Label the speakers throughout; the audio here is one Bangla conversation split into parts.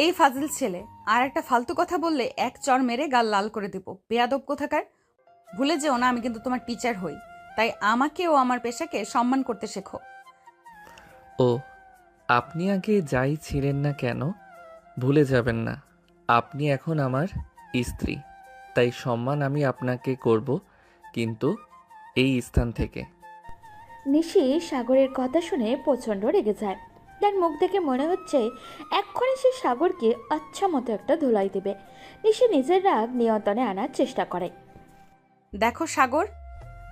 Speaker 1: এই ফাজিল ছেলে, আর একটা ফালতু কথা বললে এক চড় মেরে গাল লাল করে দিব। বেয়াদব কোথাকার। ভুলে যেও না আমি কিন্তু তোমার টিচার হই, তাই আমাকে ও আমার পেশাকে সম্মান করতে শেখো।
Speaker 2: ও, আপনি আগে যাই ছিলেন না কেন, ভুলে যাবেন না আপনি এখন আমার স্ত্রী। তাই সম্মান আমি আপনাকে করব, কিন্তু এই স্থান থেকে।
Speaker 3: নিশি সাগরের কথা শুনে প্রচণ্ড রেগে যায়। তার মুখ দেখে মনে হচ্ছে এক্ষুনি সে সাগরকে আচ্ছা মতো একটা ধুলাই দেবে। নিশি নিজের রাগ নিয়ন্ত্রণে আনার চেষ্টা করে।
Speaker 1: দেখো সাগর,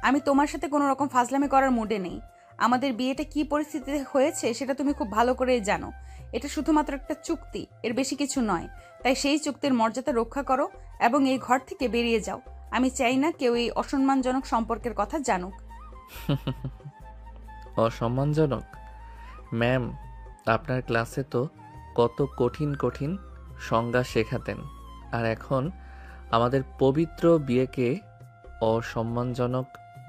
Speaker 1: আমি তোমার সাথে কোনো রকম ফাজলামি করার মুডে নেই। আমাদের বিয়েটা কি পরিস্থিতিতে হয়েছে সেটা তুমি খুব ভালো করেই জানো। এটা শুধুমাত্র একটা চুক্তি, এর বেশি কিছু নয়। তাই সেই চুক্তির মর্যাদা রক্ষা করো এবং এই ঘর থেকে বেরিয়ে যাও। আমি চাই না কেউ এই অসম্মানজনক সম্পর্কের কথা জানুক।
Speaker 2: অসম্মানজনক? ম্যাম, আপনার ক্লাসে তো কত কঠিন কঠিন সংজ্ঞা শেখাতেন, আর এখন আমাদের পবিত্র বিয়েকে অসম্মানজনক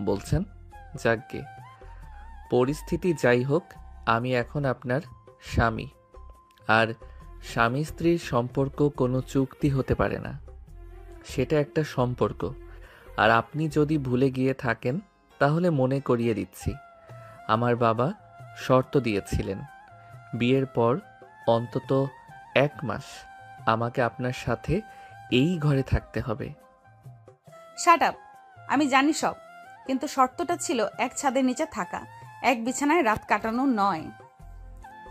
Speaker 2: বলছেন? যাকগে, পরিস্থিতি যাই হোক, আমি এখন আপনার স্বামী। আর স্বামী স্ত্রীর সম্পর্ক কোনো চুক্তি হতে পারে না, সেটা একটা সম্পর্ক। আর আপনি যদি ভুলে গিয়ে থাকেন তাহলে মনে করিয়ে দিচ্ছি, আমার বাবা শর্ত দিয়েছিলেন বিয়ের পর অন্তত 1 মাস আমাকে আপনার সাথে এই ঘরে থাকতে হবে।
Speaker 1: Shut up. আমি জানি সব, কিন্তু শর্তটা ছিল এক ছাদের নিচে থাকা, এক বিছানায় রাত কাটানো নয়।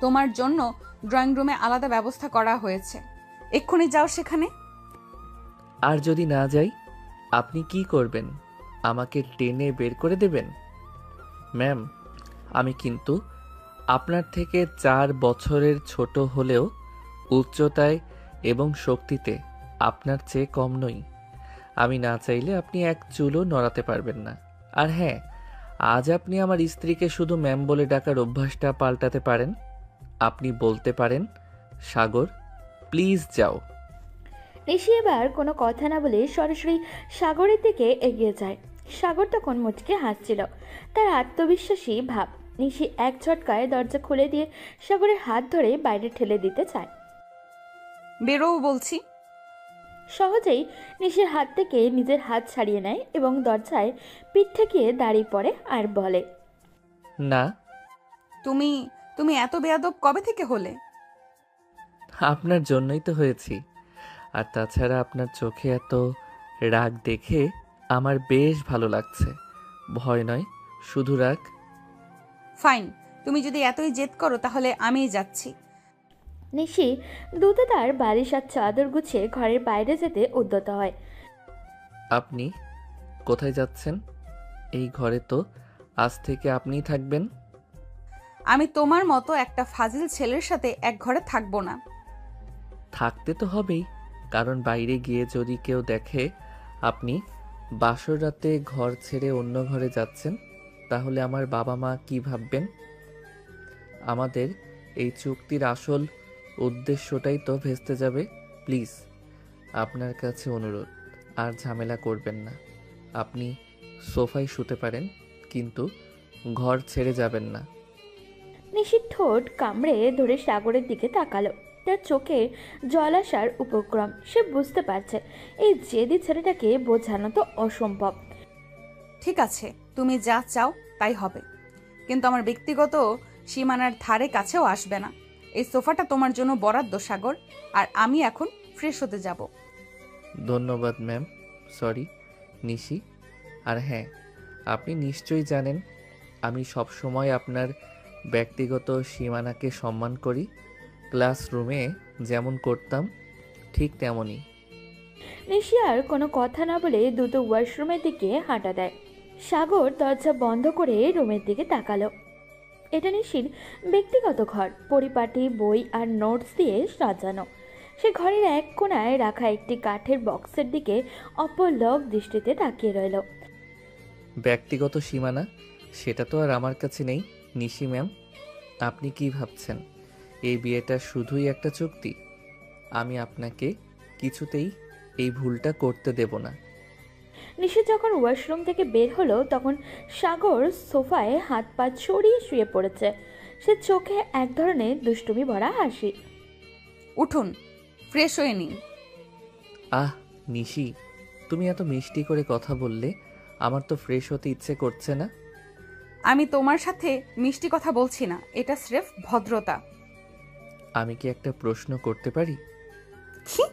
Speaker 1: তোমার জন্য ড্রয়িং রুমে আলাদা ব্যবস্থা করা হয়েছে, এক্ষুনি যাও সেখানে।
Speaker 2: আর যদি না যাই, আপনি কি করবেন? আমাকে টেনে বের করে দেবেন? ম্যাম, আমি কিন্তু আপনার থেকে 4 বছরের ছোট হলেও উচ্চতায় এবং শক্তিতে আপনার চেয়ে কম নই। আমি না চাইলে আপনি এক চুলও নড়াতে পারবেন না। আর হ্যাঁ, আজ আপনি আমার স্ত্রীকে শুধু ম্যাম বলে ডাকার অভ্যাসটা পাল্টাতে পারেন। আপনি বলতে পারেন, সাগর প্লিজ যাও।
Speaker 3: নিশি এবার কোনো কথা না বলে সরাসরি সাগরের দিকে এগিয়ে যায়। সাগর তখন মুচকে হাসছিল, তার আত্মবিশ্বাসী ভাব। নিশি এক ঝটকায় দরজা খুলে দিয়ে সাগরের হাত ধরে বাইরে ঠেলে দিতে চায়।
Speaker 1: বেরোও বলছি।
Speaker 3: সহজেই নিশির হাত থেকে নিজের হাত ছাড়িয়ে নেয় এবং দরজায় পিঠ ঠেকিয়ে দাঁড়িয়ে পড়ে আর বলে,
Speaker 2: না,
Speaker 1: তুমি তুমি এত বেয়াদব কবে থেকে হলে?
Speaker 2: আপনার জন্যই তো হয়েছি। আর তাছাড়া আপনার চোখে এত রাগ দেখে আমার বেশ ভালো লাগছে। ভয় নয়, শুধু রাগ।
Speaker 1: ফাইন, তুমি যদি এতই জেদ করো তাহলে আমিই যাচ্ছি।
Speaker 3: নিশি দ্রুত তার বালিশ আর চাদর গুছিয়ে ঘরের বাইরে যেতে উদ্যত হয়।
Speaker 2: আপনি কোথায় যাচ্ছেন? এই ঘরে তো আজ থেকে আপনিই থাকবেন।
Speaker 1: আমি তোমার মতো একটা ফাজিল ছেলের সাথে এক ঘরে থাকবো না।
Speaker 2: থাকতে তো হবেই, কারণ বাইরে গিয়ে যদি কেউ দেখে আপনি বাসর রাতে ঘর ছেড়ে অন্য ঘরে যাচ্ছেন, তাহলে আমার বাবা মা কি ভাববেন? আমাদের এই চুক্তির আসল উদ্দেশ্যটাই তো ভেস্তে যাবে। প্লিজ, আপনার কাছে অনুরোধ, আর ঝামেলা করবেন না। আপনি সোফায় শুতে পারেন, কিন্তু ঘর ছেড়ে যাবেন না।
Speaker 3: নিশির ঠোঁট কামড়ে ধরে সাগরের দিকে তাকালো। তার চোখে জল আসার উপক্রম। সে বুঝতে পারছে এই জেদি ছেলেটাকে বোঝানো তো অসম্ভব।
Speaker 1: ঠিক আছে, তুমি যা চাও তাই হবে, কিন্তু আমার ব্যক্তিগত সীমানার ধারে কাছেও আসবে না। এই সোফাটা তোমার জন্য বরাদ্দ সাগর, আর আমি এখন ফ্রেশ হতে যাব।
Speaker 2: ধন্যবাদ ম্যাম। সরি নিশি। আর হ্যাঁ, আপনি নিশ্চয়ই জানেন আমি সবসময় আপনার ব্যক্তিগত সীমানাকে সম্মান করি। ক্লাসরুমে যেমন করতাম ঠিক তেমনই।
Speaker 3: নিশি আর কোনো কথা না বলে দ্রুত ওয়াশরুমের দিকে হাঁটা দেয়। সাগর দরজা বন্ধ করে রুমের দিকে তাকালো। এটা নিশির ব্যক্তিগত ঘর, পরিপাটি বই আর নোটস দিয়ে সাজানো। সে ঘরের এক কোণায় রাখা একটি কাঠের বক্সের দিকে অপলক দৃষ্টিতে তাকিয়ে রইল।
Speaker 2: ব্যক্তিগত সীমানা, সেটা তো আর আমার কাছে নেই নিশি ম্যাম। আপনি কি ভাবছেন এই বিয়েটা শুধুই একটা চুক্তি? আমি আপনাকে কিছুতেই এই ভুলটা করতে দেব না।
Speaker 3: নিশি যখন ওয়াশরুম থেকে বের হলো তখন সাগর সোফায় হাত পা ছড়িয়ে শুয়ে পড়েছে। সে চোখে এক ধরনের দুষ্টুমি ভরা হাসি।
Speaker 1: উঠুন, ফ্রেশ হয়ে নিই।
Speaker 2: আহ নিশি, তুমি এত মিষ্টি করে কথা বললে আমার তো ফ্রেশ হতে ইচ্ছে করছে না।
Speaker 1: আমি তোমার সাথে মিষ্টি কথা বলছি না, এটা স্রেফ ভদ্রতা।
Speaker 2: আমি কি একটা প্রশ্ন করতে পারি?
Speaker 1: কি?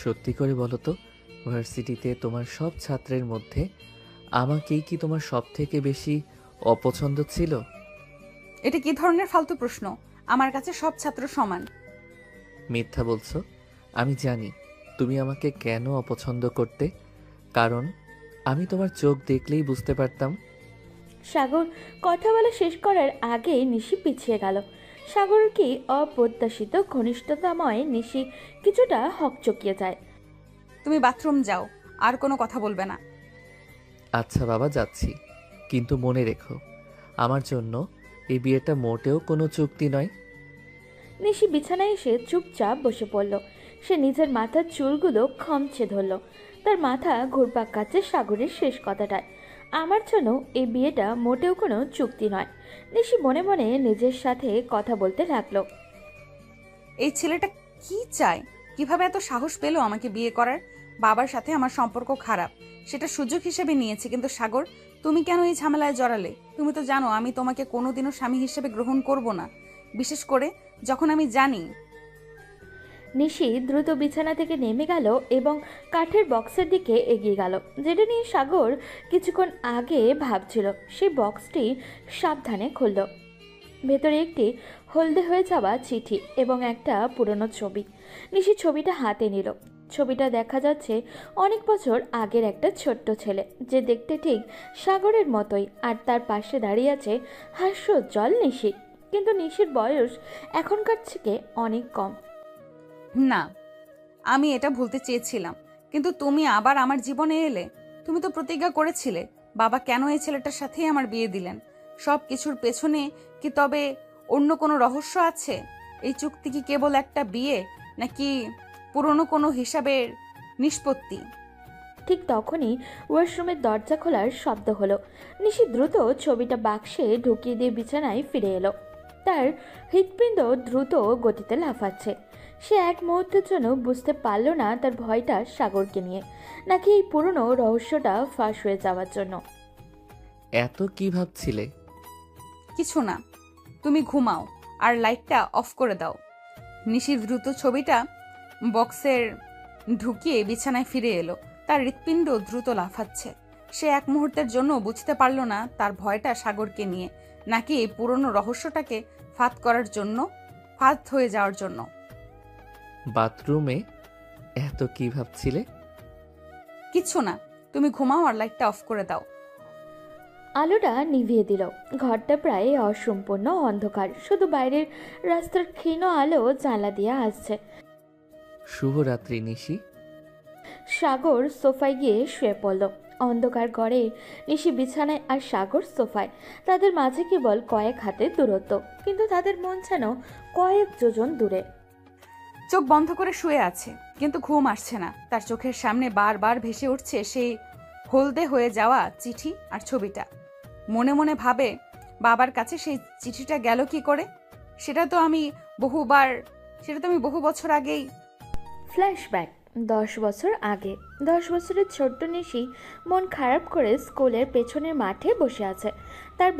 Speaker 2: সত্যি করে বলো তো, ভার্সিটিতে তোমার সব ছাত্রের মধ্যে আমাকেই কি তোমার সব থেকে বেশি অপছন্দ ছিল?
Speaker 1: এটা কি ধরনের ফালতু প্রশ্ন? আমার কাছে সব ছাত্র সমান।
Speaker 2: মিথ্যা বলছো। আমি জানি তুমি আমাকে কেন অপছন্দ করতে, কারণ আমি তোমার চোখ দেখলেই বুঝতে পারতাম।
Speaker 3: সাগর কথা বলা শেষ করার আগে নিশি পিছিয়ে গেল। সাগরের কি অপ্রত্যাশিত ঘনিষ্ঠতাময় নিশি কিছুটা হকচকিয়ে যায়।
Speaker 1: তুমি বাথরুম যাও, আর কোনো কথা বলবে না।
Speaker 2: আচ্ছা বাবা, যাচ্ছি, কিন্তু মনে রেখো আমার জন্য এই বিয়েটা মোটেও কোনো চুক্তি নয়।
Speaker 3: নিশি বিছানায় এসে চুপচাপ বসে পড়ল। সে নিজের মাথার চুলগুলো খামচে ধরল। তার মাথা ঘুরপাক খাচ্ছে সাগরের শেষ কথাটায়। আমার জন্য এই বিয়েটা মোটেও কোনো চুক্তি নয়। নিশি মনে মনে নিজের সাথে কথা বলতে লাগলো।
Speaker 1: এই ছেলেটা কি চায়? কিভাবে এত সাহস পেল আমাকে বিয়ে করার? বাবার সাথে আমার সম্পর্ক খারাপ, সেটা সুযোগ হিসেবে নিয়েছি, কিন্তু সাগর, তুমি কেন এই ঝামেলায় জড়ালে? তুমি তো জানো আমি তোমাকে কোনোদিনও স্বামী হিসেবে গ্রহণ করব না, বিশেষ করে যখন আমি জানি।
Speaker 3: নিশি দ্রুত বিছানা থেকে নেমে গেল এবং কাঠের বক্সের দিকে এগিয়ে গেল, যেটা নিয়ে সাগর কিছুক্ষণ আগে ভাবছিল। সেই বক্সটি সাবধানে খুলল। ভেতরে একটি হলদে হয়ে যাওয়া চিঠি এবং একটা পুরনো ছবি। নিশি ছবিটা হাতে নিল। ছবিটা দেখা যাচ্ছে অনেক বছর আগের একটা ছোট্ট ছেলে, যে দেখতে ঠিক সাগরের মতোই, আর তার পাশে দাঁড়িয়ে আছে হাস্যোজ্জ্বল নিশি। কিন্তু নিশির বয়স এখনকার থেকে অনেক কম।
Speaker 1: না, আমি এটা ভুলতে চেয়েছিলাম, কিন্তু তুমি আবার আমার জীবনে এলে। তুমি তো প্রতিজ্ঞা করেছিলে, বাবা কেন এই ছেলেটার সাথেই আমার বিয়ে দিলেন? সব কিছুর পেছনে কি তবে অন্য কোনো রহস্য আছে? এই চুক্তি কি কেবল একটা বিয়ে, নাকি পুরনো কোনো হিসাবের নিষ্পত্তি?
Speaker 3: ঠিক তখনই ওয়াশরুমের দরজা খোলার শব্দ হলো। নিশি দ্রুত ছবিটা বাক্সে ঢুকিয়ে দিয়ে বিছানায় ফিরে এলো। তার হৃৎপিণ্ড দ্রুত গতিতে লাফাচ্ছে। সে এক মুহূর্তের জন্য বুঝতে পারল না তার ভয়টা সাগরকে নিয়ে, নাকি এই পুরনো রহস্যটা ফাঁস হয়ে যাওয়ার জন্য।
Speaker 2: এত কি ভাবছিলে?
Speaker 1: কিছু না, তুমি ঘুমাও আর লাইটটা অফ করে দাও। নিশি দ্রুত ছবিটা বক্সের ঢুকিয়ে বিছানায় ফিরে এলো। তার হৃৎপিণ্ড দ্রুত লাফাচ্ছে। সে এক মুহূর্তের জন্য বুঝতে পারল না তার ভয়টা সাগরকে নিয়ে, নাকি এই পুরনো রহস্যটাকে ফাঁদ হয়ে যাওয়ার জন্য।
Speaker 2: বাথরুমে এত কি ভাবছিলে?
Speaker 1: কিছু না, তুমি ঘুমাও আর লাইটটা অফ করে দাও।
Speaker 3: আলোটা নিভিয়ে দিল। ঘরটা প্রায় অসম্পূর্ণ অন্ধকার, শুধু বাইরের রাস্তার ক্ষীণ আলো জানলা দিয়ে আসছে।
Speaker 2: শুভরাত্রি নিশি।
Speaker 3: সাগর সোফায় গিয়ে শুয়ে পড়ল। অন্ধকার ঘরে নিশি বিছানায় আর সাগর সোফায়। তাদের মাঝে কেবল কয়েক হাতের দূরত্ব, কিন্তু তাদের মন যেন কয়েক যোজন দূরে।
Speaker 1: চোখ বন্ধ করে শুয়ে আছে, কিন্তু ঘুম আসছে না। তার চোখের সামনে বারবার ভেসে উঠছে সেই হলদে হয়ে যাওয়া চিঠি আর ছবিটা। মনে মনে ভাবে, বাবার কাছে সেই চিঠিটা গেল কি করে? সেটা তো আমি বহু বছর আগেই।
Speaker 3: ফ্ল্যাশব্যাক 10 বছর আগে। 10 বছরের ছোট্ট নিশি মন খারাপ করে স্কুলের পেছনের মাঠে বসে আছে। তার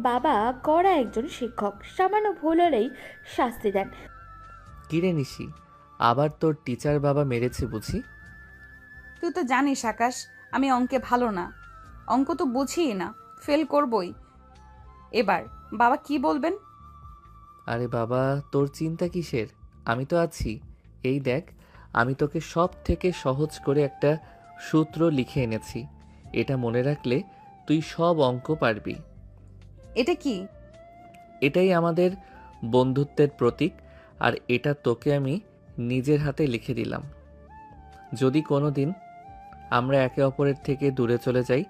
Speaker 3: বাবা কড়া একজন শিক্ষক, সামান্য ভুল হলেই শাস্তি দেন।
Speaker 2: কিরে নিশি, আবার তোর টিচার বাবা মেরেছে বুঝি?
Speaker 1: তুই তো জানিস আকাশ, আমি অঙ্কে ভালো না। অঙ্ক তো বুঝিই না, ফেল করবই এবার। বাবা কি বলবেন?
Speaker 2: আরে বাবা, তোর চিন্তা কিসের? আমি তো আছি। এই দেখ, আমি তোকে সব থেকে সহজ করে একটা সূত্র লিখে এনেছি। এটা মনে রাখলে তুই সব অঙ্ক পারবি।
Speaker 1: এটা কি?
Speaker 2: এটাই আমাদের বন্ধুত্বের প্রতীক, আর এটা তোকে আমি নিজের হাতে লিখে দিলাম। যদি কোনো দিন আমরা একে অপরের থেকে দূরে চলে যাই,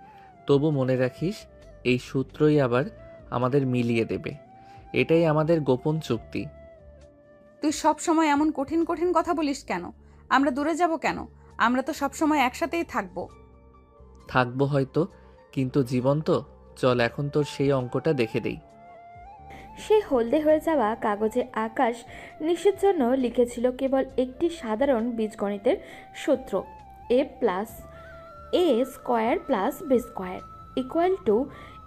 Speaker 2: তবু মনে রাখিস এই সূত্রই আবার আমাদের মিলিয়ে দেবে। এটাই আমাদের গোপন চুক্তি।
Speaker 1: তুই সব সময় এমন কঠিন কঠিন কথা বলিস কেন? আমরা দূরে যাব কেন? আমরা তো সব সময় একসাথেই থাকবো।
Speaker 2: থাকবো হয়তো, কিন্তু জীবন তো। চল এখন তোর সেই অঙ্কটা দেখে দেই।
Speaker 3: সেই হলদে হয়ে যাওয়া কাগজে আকাশ নিশির জন্য লিখেছিল কেবল একটি সাধারণ বীজগণিতের সূত্র, A plus A square plus B square equal to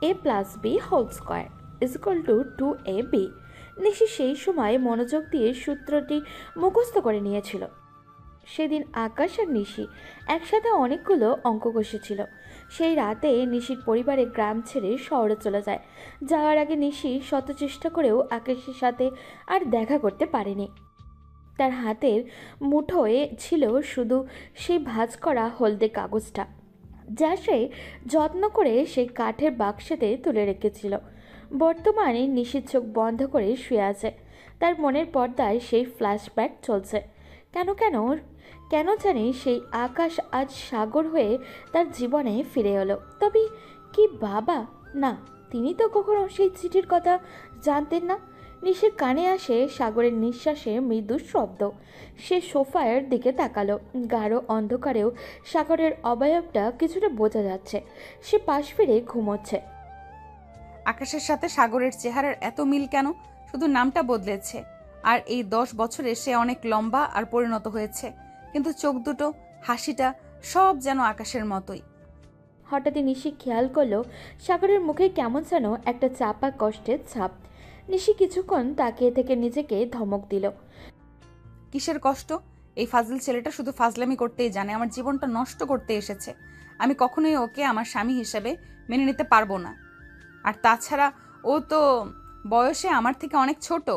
Speaker 3: A plus B whole square is equal to 2ab। Nishi সেই সময় মনোযোগ দিয়ে সূত্রটি মুখস্থ করে নিয়েছিল। সেদিন আকাশ আর নিশি একসাথে অনেকগুলো অঙ্ক কষেছিল। সেই রাতে নিশির পরিবারে গ্রাম ছেড়ে শহরে চলে যায়। যাওয়ার আগে নিশি শত চেষ্টা করেও আকাশের সাথে আর দেখা করতে পারেনি। তার হাতের মুঠোয় ছিল শুধু সেই ভাঁজ করা হলদে কাগজটা, যা সে যত্ন করে সেই কাঠের বাক্সেতে তুলে রেখেছিল। বর্তমানে নিশির চোখ বন্ধ করে শুয়ে আছে। তার মনের পর্দায় সেই ফ্ল্যাশব্যাক চলছে। কেন কেন কেন জানি সেই আকাশ আজ সাগর হয়ে তার জীবনে ফিরে এলো। তবে কি বাবা? না, তিনি তো কখনো সেই চিঠির কথা জানতেন না। নিশির কানে আসে সাগরের নিঃশ্বাসে মৃদু শব্দ। সে সোফার দিকে তাকালো। গাঢ় অন্ধকারেও সাগরের অবয়বটা কিছুটা বোঝা যাচ্ছে। সে পাশ ফিরে ঘুমোচ্ছে।
Speaker 1: আকাশের সাথে সাগরের চেহারার এত মিল কেন? শুধু নামটা বদলেছে। আর এই 10 বছরে সে অনেক লম্বা আর পরিণত হয়েছে, কিন্তু চোখ দুটো, হাসিটা সব যেন আকাশের মতোই।
Speaker 3: হঠাৎই নিশি খেয়াল করলো সাগরের মুখে কেমন যেন একটা চাপা কষ্টের ছাপ। নিশি কিছুক্ষণ তাকিয়ে থেকে নিজেকে ধমক দিল।
Speaker 1: কিসের কষ্ট? এই ফাজিল ছেলেটা শুধু ফাজলামি করতেই জানে, আমার জীবনটা নষ্ট করতে এসেছে। আমি কখনোই ওকে আমার স্বামী হিসেবে মেনে নিতে পারবো না। আর তাছাড়া ও তো বয়সে আমার থেকে অনেক ছোট।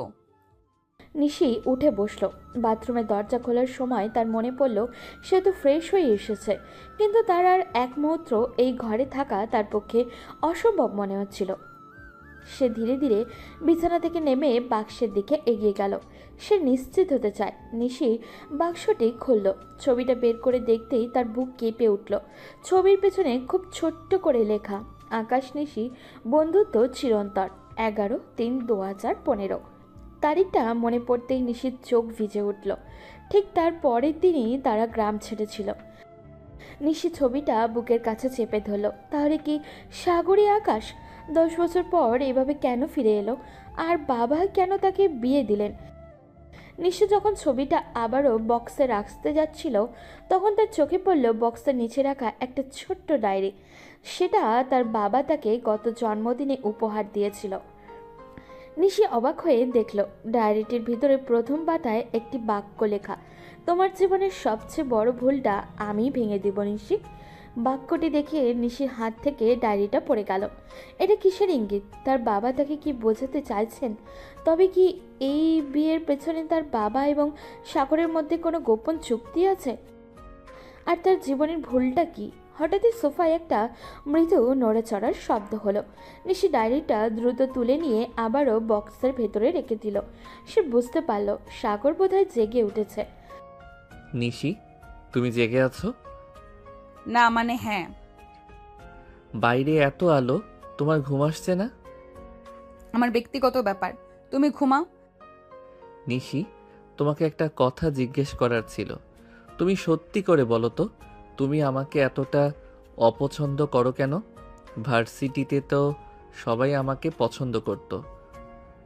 Speaker 3: নিশি উঠে বসলো। বাথরুমের দরজা খোলার সময় তার মনে পড়ল সে তো ফ্রেশ হয়ে এসেছে, কিন্তু তার আর এক মুহূর্ত এই ঘরে থাকা তার পক্ষে অসম্ভব মনে হচ্ছিল। সে ধীরে ধীরে বিছানা থেকে নেমে বাক্সের দিকে এগিয়ে গেল। সে নিশ্চিত হতে চায়। নিশি বাক্সটি খুলল। ছবিটা বের করে দেখতেই তার বুক কেঁপে উঠল। ছবির পেছনে খুব ছোট্ট করে লেখা, আকাশ নিশি বন্ধুত্ব চিরন্তর, 11/3/2015। তারিখটা মনে পড়তেই নিশির চোখ ভিজে উঠল। ঠিক তার পরের দিনই তারা গ্রাম ছেড়েছিল। নিশি ছবিটা বুকের কাছে চেপে ধরল। তাহলে কি সাগরী আকাশ 10 বছর পর এভাবে কেন ফিরে এলো? আর বাবা কেন তাকে বিয়ে দিলেন? নিশি যখন ছবিটা আবারও বক্সে রাখতে যাচ্ছিল, তখন তার চোখে পড়ল বক্সের নিচে রাখা একটা ছোট্ট ডায়েরি। সেটা তার বাবা তাকে গত জন্মদিনে উপহার দিয়েছিল। নিশি অবাক হয়ে দেখল ডায়েরিটির ভিতরে প্রথম পাতায় একটি বাক্য লেখা, তোমার জীবনের সবচেয়ে বড় ভুলটা আমি ভেঙে দেব নিশি। বাক্যটি দেখে নিশির হাত থেকে ডায়েরিটা পড়ে গেল। এটা কিসের ইঙ্গিত? তার বাবা তাকে কি বোঝাতে চাইছেন? তবে কি এই বিয়ের পেছনে তার বাবা এবং সাগরের মধ্যে কোনো গোপন চুক্তি আছে? আর তার জীবনের ভুলটা কি? হঠাৎই সোফায় একটা মৃদু নড়েচড়ার শব্দ হলো। নিশি ডায়েরিটা দ্রুত তুলে নিয়ে আবারও বক্সের ভেতরে রেখে দিল। সে বুঝতে পারল সাগর বোধহয় জেগে উঠেছে।
Speaker 2: নিশি, তুমি জেগে আছো?
Speaker 1: না মানে হ্যাঁ।
Speaker 2: বাইরে এত আলো, তোমার ঘুম আসছে না?
Speaker 1: আমার ব্যক্তিগত ব্যাপার, তুমি ঘুমাও।
Speaker 2: নিশি, তোমাকে একটা কথা জিজ্ঞেস করার ছিল। তুমি সত্যি করে বলো তো, তুমি আমাকে এতটা অপছন্দ করো কেন? ভার্সিটিতে তো সবাই আমাকে পছন্দ করত,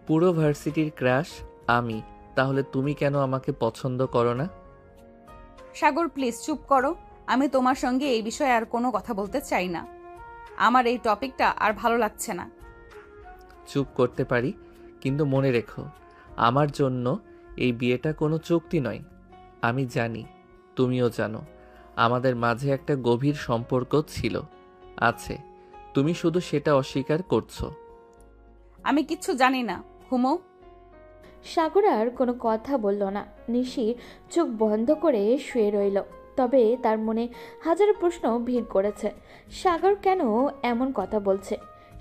Speaker 2: পুরো ভার্সিটির ক্রাশ আমি, তাহলে তুমি কেন আমাকে পছন্দ করো না?
Speaker 1: সাগর প্লিজ চুপ করো। আমি তোমার সঙ্গে এই বিষয়ে আর কোনো কথা বলতে চাই না। আমার এই টপিকটা আর ভালো লাগছে না।
Speaker 2: চুপ করতে পারি, কিন্তু মনে রেখো, আমার জন্য এই বিয়েটা কোনো চুক্তি নয়। আমি জানি, তুমিও জানো, আমাদের মাঝে একটা গভীর সম্পর্ক ছিল, আছে। তুমি শুধু সেটা অস্বীকার করছো।
Speaker 1: আমি কিচ্ছু জানি না, ঘুমো।
Speaker 3: সাগর আর কোনো কথা বলল না। নিশি চোখ বন্ধ করে শুয়ে রইল। তবে তার মনে হাজারো প্রশ্ন ভিড় করেছে। সাগর কেন এমন কথা বলছে?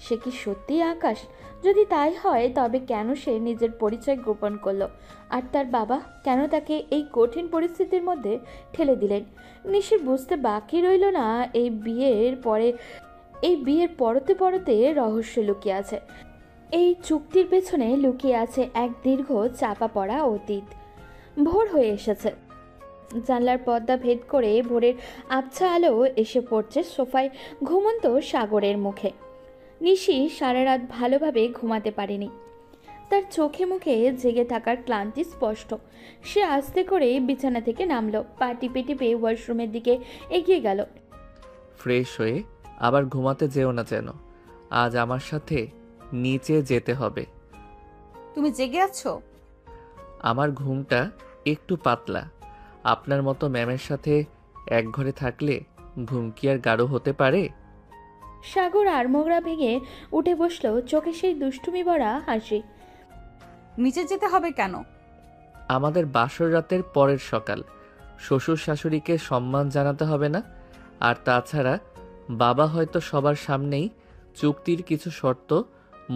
Speaker 3: সে কি সত্যিই আকাশ? যদি তাই হয় তবে কেন সে নিজের পরিচয় গোপন করলো? আর তার বাবা কেন তাকে এই কঠিন পরিস্থিতির মধ্যে ঠেলে দিলেন? নিশির বুঝতে বাকি রইল না এই বিয়ের পরতে পরতে রহস্য লুকিয়ে আছে। এই চুক্তির পেছনে লুকিয়ে আছে এক দীর্ঘ চাপা পড়া অতীত। ভোর হয়ে এসেছে। জানলার পর্দা ভেদ করে ভোরের আবছা আলো এসে পড়ছে সোফায় ঘুমন্ত সাগরের মুখে। নিশি সারা রাত ভালোভাবে ঘুমাতে পারেনি। তার চোখে মুখে জেগে থাকার ক্লান্তি স্পষ্ট। সে আস্তে করে বিছানা থেকে নামলো, পা টিপে টিপে ওয়াশরুমের দিকে এগিয়ে গেল।
Speaker 2: ফ্রেশ হয়ে আবার ঘুমাতে যেও না যেন। আজ আমার সাথে নিচে যেতে হবে।
Speaker 1: তুমি জেগে আছো?
Speaker 2: আমার ঘুমটা একটু পাতলা। আপনার মতো ম্যামের সাথে এক ঘরে থাকলে ঘুম কি আর গাঢ় হতে পারে?
Speaker 3: সাগর আড়মোড়া ভেঙে উঠে বসলো, চোখে সেই দুষ্টুমি ভরা হাসি।
Speaker 1: নিচে যেতে হবে কেন?
Speaker 2: আমাদের বাসর রাতের পরের সকাল, শ্বশুর শাশুড়িকে সম্মান জানাতে হবে না? আর তাছাড়া বাবা হয়তো সবার সামনেই চুক্তির কিছু শর্ত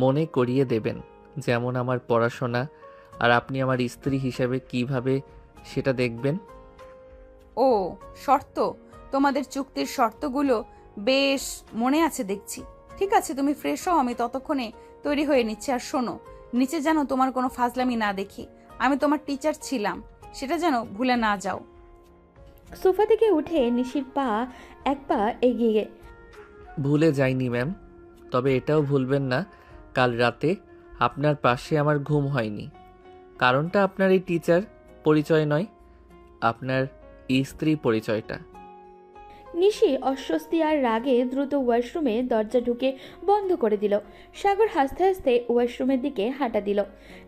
Speaker 2: মনে করিয়ে দেবেন, যেমন আমার পড়াশোনা, আর আপনি আমার স্ত্রী হিসেবে কিভাবে সেটা দেখবেন।
Speaker 1: ও, শর্ত। তোমাদের চুক্তির শর্তগুলো বেশ মনে আছে দেখছি। ঠিক আছে, তুমি ফ্রেশ হও, আমি ততক্ষণে তৈরি হয়ে নিচ্ছি। আর শোনো, নিচে যেন তোমার কোনো ফাজলামি না দেখি। আমি তোমার টিচার ছিলাম, সেটা যেন ভুলে না যাও।
Speaker 3: সোফা থেকে উঠে নিশির পা এক পা এগিয়ে।
Speaker 2: ভুলে যাইনি ম্যাম, তবে এটাও ভুলবেন না কাল রাতে আপনার পাশে আমার ঘুম হয়নি। কারণটা আপনার এই টিচার পরিচয় নয়, আপনার স্ত্রী পরিচয়টা।
Speaker 3: নিশি অস্বস্তি আর রাগে দ্রুত ওয়াশরুমে দরজা ঢুকে বন্ধ করে দিল। সাগর হাসতে হাসতে ওয়াশরুমের দিকে হাঁটা দিল।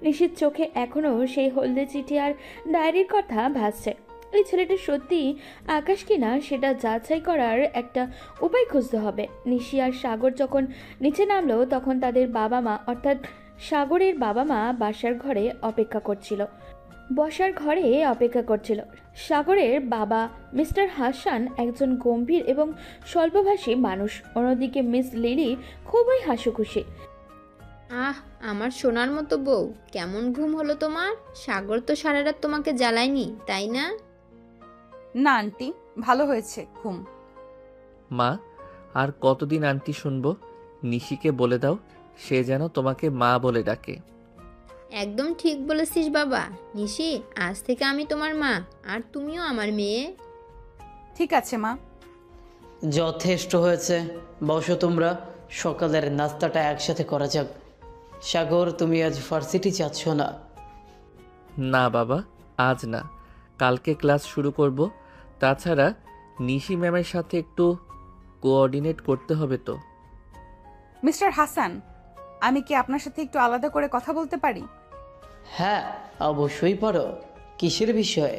Speaker 3: নিশির চোখে এখনও সেই হলদে চিঠি আর ডায়েরির কথা ভাসছে। এই ছেলেটা সত্যি আকাশ কিনা সেটা যাচাই করার একটা উপায় খুঁজতে হবে। নিশি আর সাগর যখন নিচে নামলো তখন তাদের বাবা মা, অর্থাৎ সাগরের বাবা মা বসার ঘরে অপেক্ষা করছিল। সাগরের বাবা মিস্টার হাসান একজন গম্ভীর এবং স্বল্পভাষী মানুষ। অন্যদিকে মিস লিলি খুবই হাসিখুশি।
Speaker 4: আহ, আমার সোনার মতো বউ, কেমন ঘুম হলো তোমার? সাগর তো সারা রাত তোমাকে জ্বালায়নি, তাই না?
Speaker 1: না আন্টি, ভালো হয়েছে ঘুম।
Speaker 2: মা, আর কতদিন আন্টি শুনবো? নিশিকে বলে দাও সে যেন তোমাকে মা বলে ডাকে।
Speaker 4: একদম ঠিক বলেছিস বাবা। নিশি, আজ থেকে আমি তোমার মা, আর তুমিও আমার মেয়ে।
Speaker 1: ঠিক আছে মা।
Speaker 5: যথেষ্ট হয়েছে, বসো তোমরা। সকালের নাস্তাটা একসাথে করা যাক। সাগর, তুমি আজ ভার্সিটি যাচ্ছ না?
Speaker 2: না বাবা, আজ না, কালকে ক্লাস শুরু করব। তাছাড়া নিশি ম্যামের সাথে একটু কোঅর্ডিনেট করতে হবে তো।
Speaker 1: মিস্টার হাসান, আমি কি আপনার সাথে একটু আলাদা করে কথা বলতে পারি?
Speaker 5: হ্যাঁ, অবশ্যই পারো। কিসের বিষয়ে?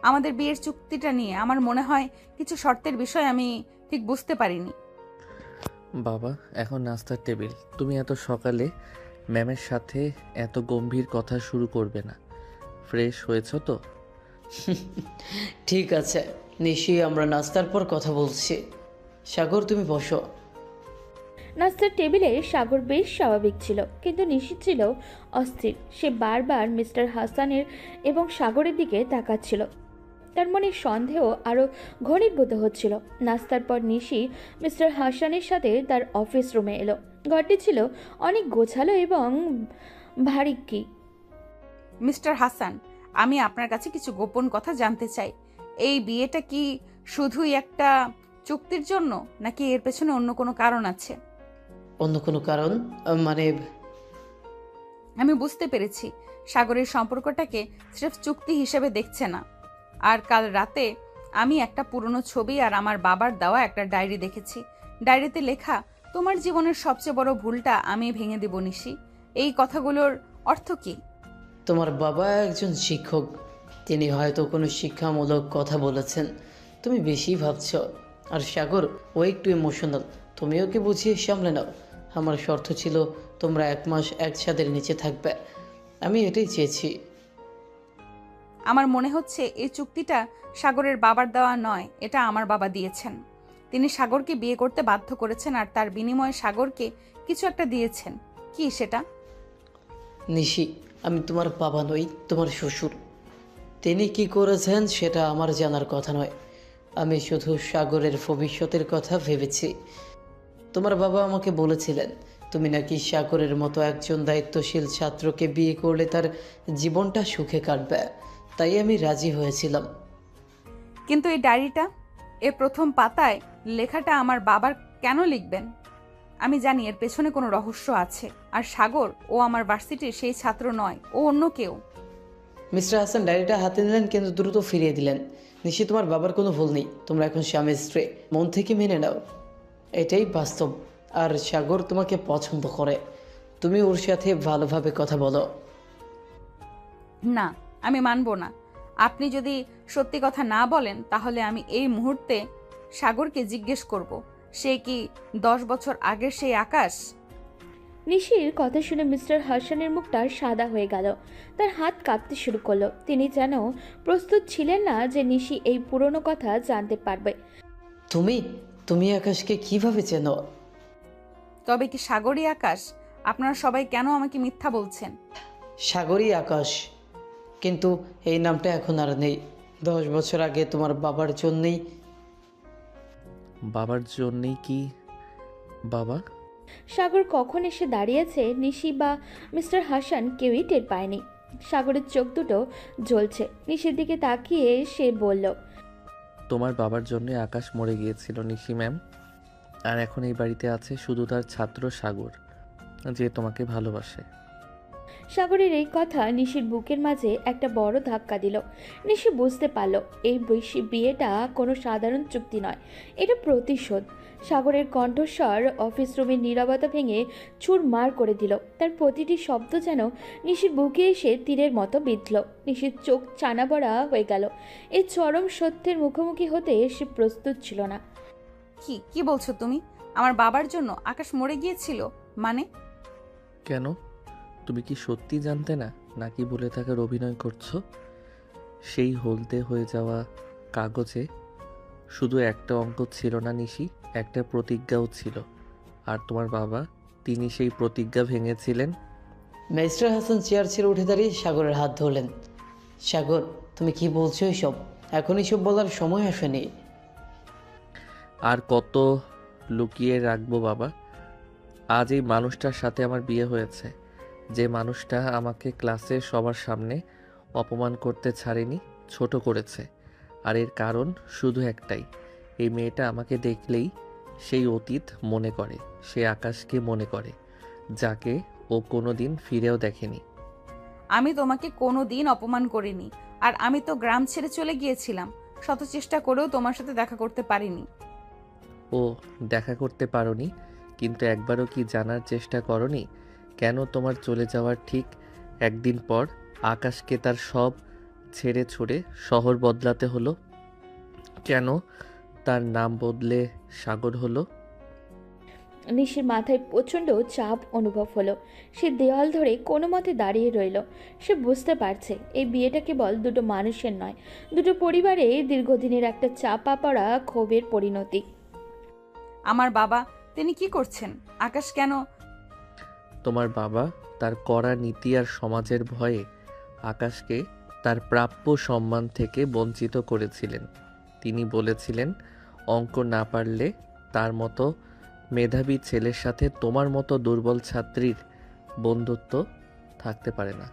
Speaker 1: আমাদের বিয়ের চুক্তিটা নিয়ে আমার মনে হয় কিছু শর্তের বিষয় আমি ঠিক বুঝতে পারিনি।
Speaker 2: বাবা, এখন নাস্তার টেবিল, তুমি এত সকালে ম্যামের সাথে এত গম্ভীর কথা শুরু করবে না। ফ্রেশ হয়েছ তো?
Speaker 5: ঠিক আছে নিশি, আমরা নাস্তার পর কথা বলছি। সাগর, তুমি বসো।
Speaker 3: নাস্তার টেবিলে সাগর বেশ স্বাভাবিক ছিল, কিন্তু নিশি ছিল অস্থির। সে বারবার মিস্টার হাসানের এবং সাগরের দিকে তাকাচ্ছিল। তার মনে সন্দেহ আরও ঘনীভূত হচ্ছিল। নাস্তার পর নিশি মিস্টার হাসানের সাথে তার অফিস রুমে এলো। ঘরটি ছিল অনেক গোছালো এবং ভারিক্কি।
Speaker 1: মিস্টার হাসান, আমি আপনার কাছে কিছু গোপন কথা জানতে চাই। এই বিয়েটা কি শুধুই একটা চুক্তির জন্য, নাকি এর পেছনে অন্য কোনো কারণ আছে?
Speaker 5: অন্য কোনো কারণ? মানে?
Speaker 1: আমি বুঝতে পেরেছি সাগরের সম্পর্কটাকে সির্ফ চুক্তি হিসেবে দেখছে না। আর কাল রাতে আমি একটা পুরনো ছবি আর আমার বাবার দেওয়া একটা ডায়েরি দেখেছি। ডায়েরিতে লেখা, তোমার জীবনের সবচেয়ে বড় ভুলটা আমি ভেঙে দেব নিশি। এই কথাগুলোর অর্থ কি?
Speaker 5: তোমার বাবা একজন শিক্ষক, তিনি হয়তো কোনো শিক্ষামূলক কথা বলেছেন। তুমি বেশি ভাবছ। আর সাগর, ও একটু ইমোশনাল, তুমি ওকে বুঝিয়ে সামলে নাও। আমার শর্ত ছিল তোমরা 1 মাস এক ছাদের নিচে থাকবে, আমি এটাই চেয়েছি।
Speaker 1: আমার মনে হচ্ছে এই চুক্তিটা সাগরের বাবার দেওয়া নয়, এটা আমার বাবা দিয়েছেন। তিনি সাগরকে বিয়ে করতে বাধ্য করেছেন আর তার বিনিময়ে সাগরকে কিছু একটা দিয়েছেন। কি সেটা?
Speaker 5: নিশি, আমি তোমার বাবা নই, তোমার শ্বশুর। তিনি কি করেছেন সেটা আমার জানার কথা নয়। আমি শুধু সাগরের ভবিষ্যতের কথা ভেবেছি। তোমার বাবা আমাকে বলেছিলেন তুমি নাকি সাগরের মতো একজন দায়িত্বশীল ছাত্রকে বিয়ে করলে তার জীবনটা সুখে কাটবে, তাই আমি রাজি হয়েছিলাম।
Speaker 1: কিন্তু এই ডায়েরিটা, এর প্রথম পাতায় লেখাটা আমার বাবার কেন লিখবেন? আমি জানি এর পেছনে কোনো রহস্য আছে। আর সাগর, ও আমার ভার্সিটির সেই ছাত্র নয়, ও অন্য কেউ।
Speaker 5: মিস্টার হাসান ডায়েরিটা হাতে নিলেন কিন্তু দ্রুত ফিরিয়ে দিলেন। নিশি, তোমার বাবার কোনো ভুল নেই, তোমরা এখন স্বামী স্ত্রী, মন থেকে মেনে নাও, এটাই বাস্তব। আর সাগর তোমাকে পছন্দ করে, তুমি ওর সাথে ভালোভাবে কথা বলো।
Speaker 1: না, আমি মানব না। আপনি যদি সত্যি কথা না বলেন তাহলে আমি এই মুহূর্তে সাগরকে জিজ্ঞেস করব, সে কি 10 বছর আগের সেই আকাশ?
Speaker 3: নিশির কথা শুনে মিস্টার হাসানের মুখটা সাদা হয়ে গেল। তার হাত কাঁপতে শুরু করলো। তিনি যেন প্রস্তুত ছিলেন না যে নিশি এই পুরনো কথা জানতে পারবে।
Speaker 5: তুমি তুমি আকাশকে কিভাবে চেনো?
Speaker 1: তবে কি সাগরই আকাশ? আপনারা সবাই কেন আমাকে মিথ্যা বলছেন?
Speaker 5: সাগরই আকাশ, কিন্তু এই নামটা এখন আর নেই। 10 বছর আগে তোমার বাবার জন্যেই।
Speaker 2: বাবার জন্যেই কি বাবা?
Speaker 3: সাগর কখন এসে দাঁড়িয়েছে নিশি বা মিস্টার হাসান কেউই টের পায়নি। সাগরের চোখ দুটো জ্বলছে। নিশির দিকে তাকিয়ে সে বলল,
Speaker 2: তোমার বাবার জন্য আকাশ মরে গিয়েছিল নিশি ম্যাম। আর এখন এই বাড়িতে আছে শুধু তার ছাত্র সাগর, যে তোমাকে ভালোবাসে।
Speaker 3: সাগরের এই কথা নিশির বুকের মাঝে একটা বড় ধাক্কা দিল। নিশি বুঝতে পারল এই বিয়েটা কোনো সাধারণ চুক্তি নয়, এটা প্রতিশোধ। সাগরের কণ্ঠস্বর অফিস রুমের নীরবতা ভেঙে চুরমার করে দিল। তার প্রতিটি শব্দ যেন নিশির বুকে এসে তীরের মতো বিঁধল। নিশির চোখ চানাবড়া হয়ে গেল। এই চরম সত্যের মুখোমুখি হতে সে প্রস্তুত ছিল না।
Speaker 1: কি কি বলছো তুমি? আমার বাবার জন্য আকাশ মরে গিয়েছিল মানে?
Speaker 2: কেন? তুমি কি সত্যি জানতে না, নাকি বলে থাকার অভিনয় করছো? সেই হলদে হয়ে যাওয়া কাগজে শুধু একটা অঙ্ক ছিল না নিশি, একটা প্রতিজ্ঞাও ছিল। আর তোমার বাবা, তিনি সেই প্রতিজ্ঞা ভেঙেছিলেন।
Speaker 5: মিস্টার হাসান চেয়ার ছেড়ে উঠে দাঁড়িয়ে সাগরের হাত ধরলেন। সাগর, তুমি কি বলছো এসব? এখন এসব বলার সময় আসেনি।
Speaker 2: আর কত লুকিয়ে রাখবো বাবা? আজ এই মানুষটার সাথে আমার বিয়ে হয়েছে, যে মানুষটা আমাকে ক্লাসে সবার সামনে অপমান করতে ছাড়েনি, ছোট করেছে। আর এর কারণ শুধু একটাই, এই মেয়েটা আমাকে দেখলেই সেই অতীত মনে করে, সে আকাশকে মনে করে, যাকে ও কোনো দিন ফিরেও দেখেনি।
Speaker 1: আমি তোমাকে কোনো দিন অপমান করিনি। আর আমি তো গ্রাম ছেড়ে চলে গিয়েছিলাম, শত চেষ্টা করেও তোমার সাথে দেখা করতে পারিনি।
Speaker 2: ও দেখা করতে পারোনি, কিন্তু একবারও কি জানার চেষ্টা করনি কেন তোমার চলে যাওয়ার ঠিক একদিন পর আকাশকে তার সব ছেড়ে ছুড়ে শহর বদলাতে হলো? কেন তার নাম বদলে সাগর হলো?
Speaker 3: নিশির মাথায় প্রচণ্ড চাপ অনুভব হলো। সে দেওয়াল ধরে কোনো মতে দাঁড়িয়ে রইল। সে বুঝতে পারছে এই বিয়েটা কেবল দুটো মানুষের নয়, দুটো পরিবারে দীর্ঘদিনের একটা চাপা পড়া ক্ষোভের পরিণতি।
Speaker 1: আমার বাবা, তিনি কি করছেন? আকাশ কেন?
Speaker 2: তোমার বাবা তার কড়া নীতি আর সমাজের ভয়ে আকাশকে তার প্রাপ্য সম্মান থেকে বঞ্চিত করেছিলেন। তিনি বলেছিলেন, অঙ্ক না পারলে তার মতো মেধাবী ছেলের সাথে তোমার মতো দুর্বল ছাত্রীর বন্ধুত্ব থাকতে পারে না।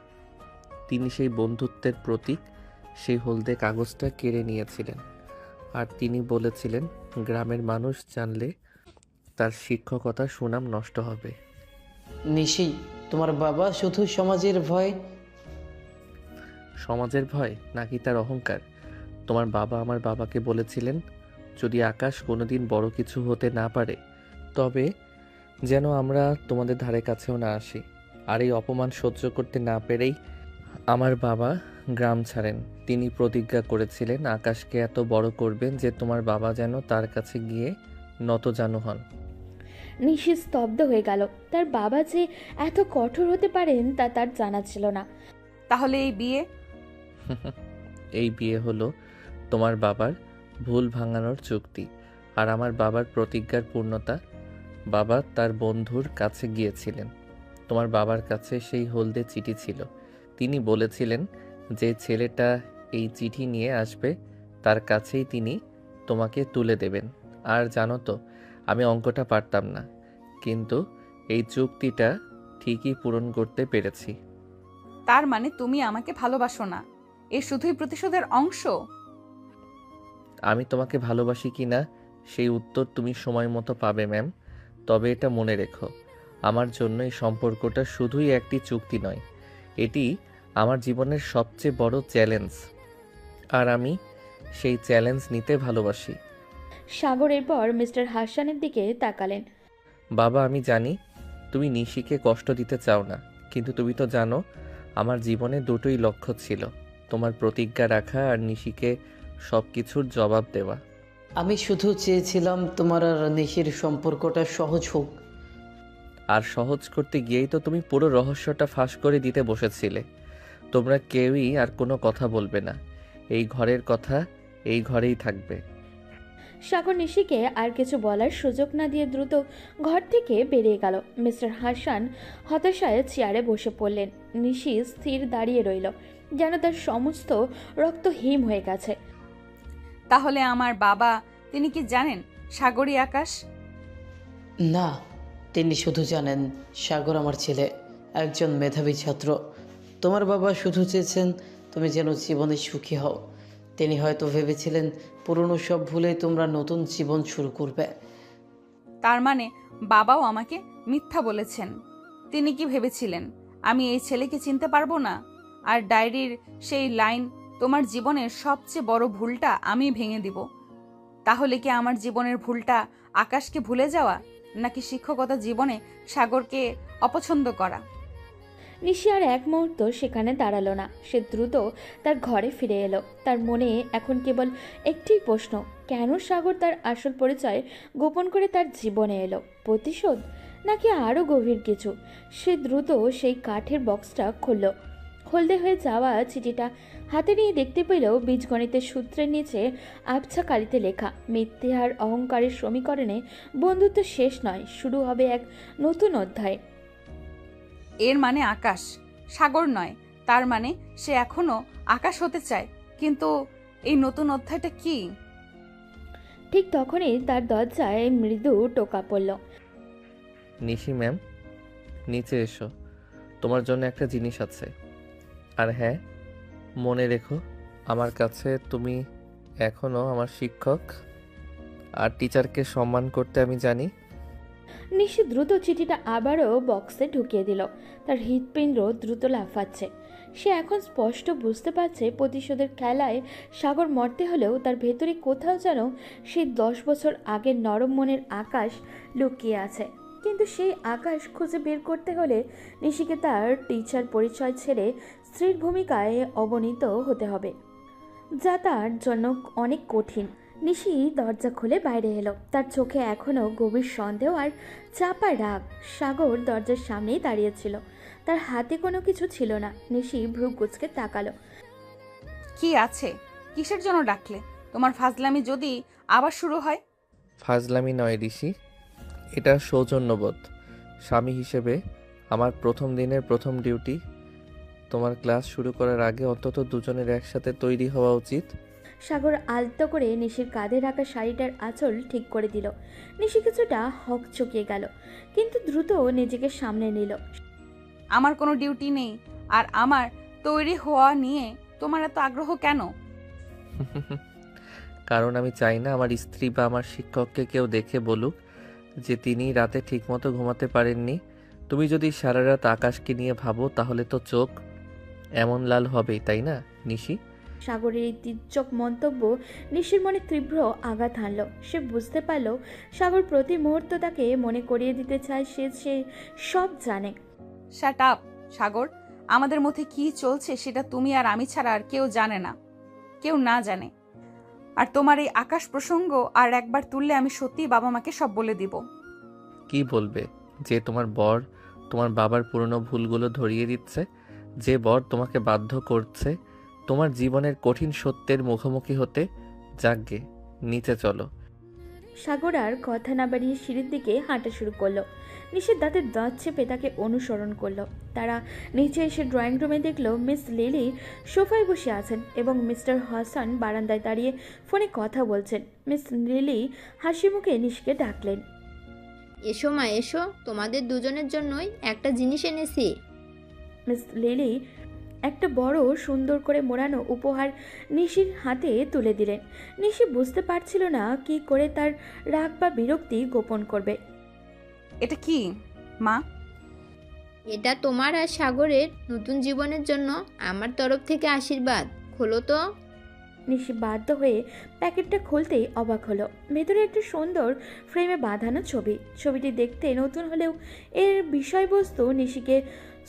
Speaker 2: তিনি সেই বন্ধুত্বের প্রতীক সেই হলদে কাগজটা কেড়ে নিয়েছিলেন। আর তিনি বলেছিলেন, গ্রামের মানুষ জানলে তার শিক্ষকতার সুনাম নষ্ট হবে।
Speaker 5: নিশি, তোমার বাবা শুধু সমাজের ভয়?
Speaker 2: সমাজের ভয় নাকি তার অহংকার? তোমার বাবা আমার বাবাকে বলেছিলেন, যদি আকাশ কোনোদিন বড় কিছু হতে না পারে তবে যেন আমরা তোমাদের ধারে কাছেও না আসি। আর এই অপমান সহ্য করতে না পেরেই আমার বাবা গ্রাম ছাড়েন। তিনি প্রতিজ্ঞা করেছিলেন আকাশকে এত বড় করবেন যে তোমার বাবা যেন তার কাছে গিয়ে নতজানু হন।
Speaker 3: নিশি স্তব্ধ হয়ে গেল। তার বাবা যে এত কঠোর হতে পারেন তা তার জানা ছিল না।
Speaker 1: তাহলে এই বিয়ে?
Speaker 2: এই বিয়ে হলো তোমার বাবার ভুল ভাঙানোর চুক্তি আর আমার বাবার প্রতিজ্ঞার পূর্ণতা। বাবা তার বন্ধুর কাছে গিয়েছিলেন। তোমার বাবার কাছে সেই হলদে চিঠি ছিল। তিনি বলেছিলেন যে ছেলেটা এই চিঠি নিয়ে আসবে তার কাছেই তিনি তোমাকে তুলে দেবেন। আর জানো তো, আমি অঙ্কটা পারতাম না, কিন্তু এই চুক্তিটা ঠিকই পূরণ করতে পেরেছি।
Speaker 1: তার মানে তুমি আমাকে ভালোবাসো না? এ শুধুই প্রতিশোধের অংশ?
Speaker 2: আমি তোমাকে ভালোবাসি কি না সেই উত্তর তুমি সময় মতো পাবে ম্যাম। তবে এটা মনে রেখো, আমার জন্য এই সম্পর্কটা শুধুই একটি চুক্তি নয়, এটি আমার জীবনের সবচেয়ে বড় চ্যালেঞ্জ, আর আমি সেই চ্যালেঞ্জ নিতে ভালোবাসি।
Speaker 3: সাগর এরপর মিস্টার হাসানের দিকে তাকালেন।
Speaker 2: বাবা, আমি জানি তুমি নিশিকে কষ্ট দিতে চাও না, কিন্তু তুমি তো জানো আমার জীবনে দুটোই লক্ষ্য ছিল, তোমার প্রতিজ্ঞা রাখা আর নিশিকে সব কিছুর জবাব দেওয়া।
Speaker 5: আমি শুধু চেয়েছিলাম তোমার আর নিশির সম্পর্কটা সহজ হোক।
Speaker 2: আর সহজ করতে গিয়েই তো তুমি পুরো রহস্যটা ফাঁস করে দিতে বসেছিলে। তোমরা কেউই আর কোনো কথা বলবে না, এই ঘরের কথা এই ঘরেই থাকবে।
Speaker 3: সাগর নিশিকে আর কিছু বলার সুযোগ না দিয়ে দ্রুত ঘর থেকে বেরিয়ে গেল। মিস্টার হাসান হতাশায় চেয়ারে বসে পড়লেন। নিশি স্থির দাঁড়িয়ে রইল, যেন তার সমস্ত রক্ত হিম হয়ে গেছে।
Speaker 1: তাহলে আমার বাবা, তিনি কি জানেন সাগরই আকাশ?
Speaker 5: না, তিনি শুধু জানেন সাগর আমার ছেলে, একজন মেধাবী ছাত্র। তোমার বাবা শুধু চেয়েছেন তুমি যেন জীবনে সুখী হও। তিনি হয়তো ভেবেছিলেন পুরনো সব ভুলে তোমরা নতুন জীবন শুরু করবে।
Speaker 1: তার মানে বাবাও আমাকে মিথ্যা বলেছেন। তিনি কি ভেবেছিলেন আমি এই ছেলেকে চিনতে পারবো না? আর ডায়েরির সেই লাইন, তোমার জীবনের সবচেয়ে বড় ভুলটা আমি ভেঙে দিব। তাহলে কি আমার জীবনের ভুলটা আকাশকে ভুলে যাওয়া, নাকি শিক্ষকতা জীবনে সাগরকে অপছন্দ করা?
Speaker 3: নিশি আর এক মুহূর্ত সেখানে দাঁড়ালো না। সে দ্রুত তার ঘরে ফিরে এলো। তার মনে এখন কেবল একটি প্রশ্ন, কেন সাগর তার আসল পরিচয় গোপন করে তার জীবনে এলো? প্রতিশোধ, নাকি আরও গভীর কিছু? সে দ্রুত সেই কাঠের বক্সটা খুলল। হলদে হয়ে যাওয়া চিঠিটা হাতে নিয়ে দেখতে পেল বীজগণিতের সূত্রের নিচে আবছা কালিতে লেখা, মিথ্যে আর অহংকারের সমীকরণে বন্ধুত্ব শেষ নয়, শুরু হবে এক নতুন অধ্যায়।
Speaker 1: এর মানে আকাশ সাগর নয়, তার মানে সে এখনো আকাশ হতে চায়। কিন্তু এই নতুন অধ্যায়টা কি?
Speaker 3: ঠিক তখনই তার দরজায় মৃদু টোকা পড়ল।
Speaker 2: নিশি ম্যাম, নিচে এসো, তোমার জন্য একটা জিনিস আছে। আর হ্যাঁ, মনে রেখো আমার কাছে তুমি এখনও আমার শিক্ষক, আর টিচারকে সম্মান করতে আমি জানি।
Speaker 3: নিশি দ্রুত চিঠিটা আবারও বক্সে ঢুকিয়ে দিল। তার হৃৎপিণ্ড দ্রুত লাফাচ্ছে। সে এখন স্পষ্ট বুঝতে পারছে প্রতিশোধের খেলায় সাগর মরতে হলেও তার ভেতরে কোথাও যেন সেই 10 বছর আগের নরম মনের আকাশ লুকিয়ে আছে। কিন্তু সেই আকাশ খুঁজে বের করতে হলে নিশিকে তার টিচার পরিচয় ছেড়ে স্ত্রীর ভূমিকায় অবনীত হতে হবে, যা তার জন্য অনেক কঠিন। নিশি দরজা খুলে বাইরে এলো। তার চোখে এখনও গভীর সন্দেহ আর চাপা রাগ। সাগর দরজার সামনেই দাঁড়িয়েছিল, তার হাতে কোনো কিছু ছিল না। নিশি ভ্রু কুঁচকে তাকালো।
Speaker 1: কি আছে? কিসের জন্য ডাকলে? তোমার ফাজলামি যদি আবার শুরু হয়?
Speaker 2: ফাজলামি নয় ঋষি, এটা সৌজন্যবোধ। স্বামী হিসেবে আমার প্রথম দিনের প্রথম ডিউটি। তোমার ক্লাস শুরু করার আগে অন্তত দুজনের একসাথে তৈরি হওয়া উচিত।
Speaker 3: সাগর আলতো করে নিশির কাঁধে রাখা শাড়িটার আঁচল ঠিক করে দিল। নিশি কিছুটা হকচকিয়ে গেল, কিন্তু দ্রুত নিজেকে সামনে নিল।
Speaker 1: আমার কোনো ডিউটি নেই, আর আমার তৈরি হওয়া নিয়ে তোমার এত আগ্রহ কেন?
Speaker 2: কারণ আমি চাই না আমার স্ত্রী বা আমার শিক্ষককে কেউ দেখে বলুক যে তিনি রাতে ঠিকমতো ঘুমাতে পারেননি। তুমি যদি সারা রাত আকাশকে নিয়ে ভাবো তাহলে তো চোখ এমন লাল হবেই, তাই না নিশি?
Speaker 3: সাগরের এই তীর্যক মন্তব্য নিশির মনে তীব্র আঘাত হানল। সে বুঝতে পারল সাগর প্রতি মুহূর্ত তাকে মনে করিয়ে দিতে চায় সে সব জানে।
Speaker 1: শাট আপ সাগর, আমাদের মধ্যে কি চলছে সেটা তুমি আর আমি ছাড়া আর কেউ জানে না, কেউ না জানে। আর তোমার এই আকাশ প্রসঙ্গ আর একবার তুললে আমি সত্যিই বাবা মাকে সব বলে দিব।
Speaker 2: কি বলবে? যে তোমার বর তোমার বাবার পুরনো ভুলগুলো ধরিয়ে দিচ্ছে, যে বর তোমাকে বাধ্য করছে তোমার জীবনের কঠিন সত্যের মুখোমুখি হতে। যাকগে, নিচে চলো।
Speaker 3: সাগর আর কথা না বাড়িয়ে সিঁড়ির দিকে হাঁটা শুরু করলো। নিশির দাঁতের দাঁত চেপে তাকে অনুসরণ করলো। তারা নিচে এসে ড্রয়িং রুমে দেখলো মিস লিলি সোফায় বসে আছেন এবং মিস্টার হাসান বারান্দায় দাঁড়িয়ে ফোনে কথা বলছেন। মিস লিলি হাসি মুখে নিশিকে ডাকলেন।
Speaker 4: এসো মা এসো, তোমাদের দুজনের জন্যই একটা জিনিস এনেছি।
Speaker 3: মিস লিলি একটা বড় সুন্দর করে মোড়ানো উপহার নিশির হাতে তুলে দিলেন। নিশি বুঝতে পারছিল না কি করে তার রাগ বা বিরক্তি গোপন করবে।
Speaker 1: এটা কি মা?
Speaker 4: এটা তোমার আর সাগরের নতুন জীবনের জন্য আমার তরফ থেকে আশীর্বাদ। খোলো তো।
Speaker 3: নিশি বাধ্য হয়ে প্যাকেটটা খুলতেই অবাক হলো। ভেতরে একটা সুন্দর ফ্রেমে বাঁধানো ছবি। ছবিটি দেখতে নতুন হলেও এর বিষয়বস্তু নিশিকে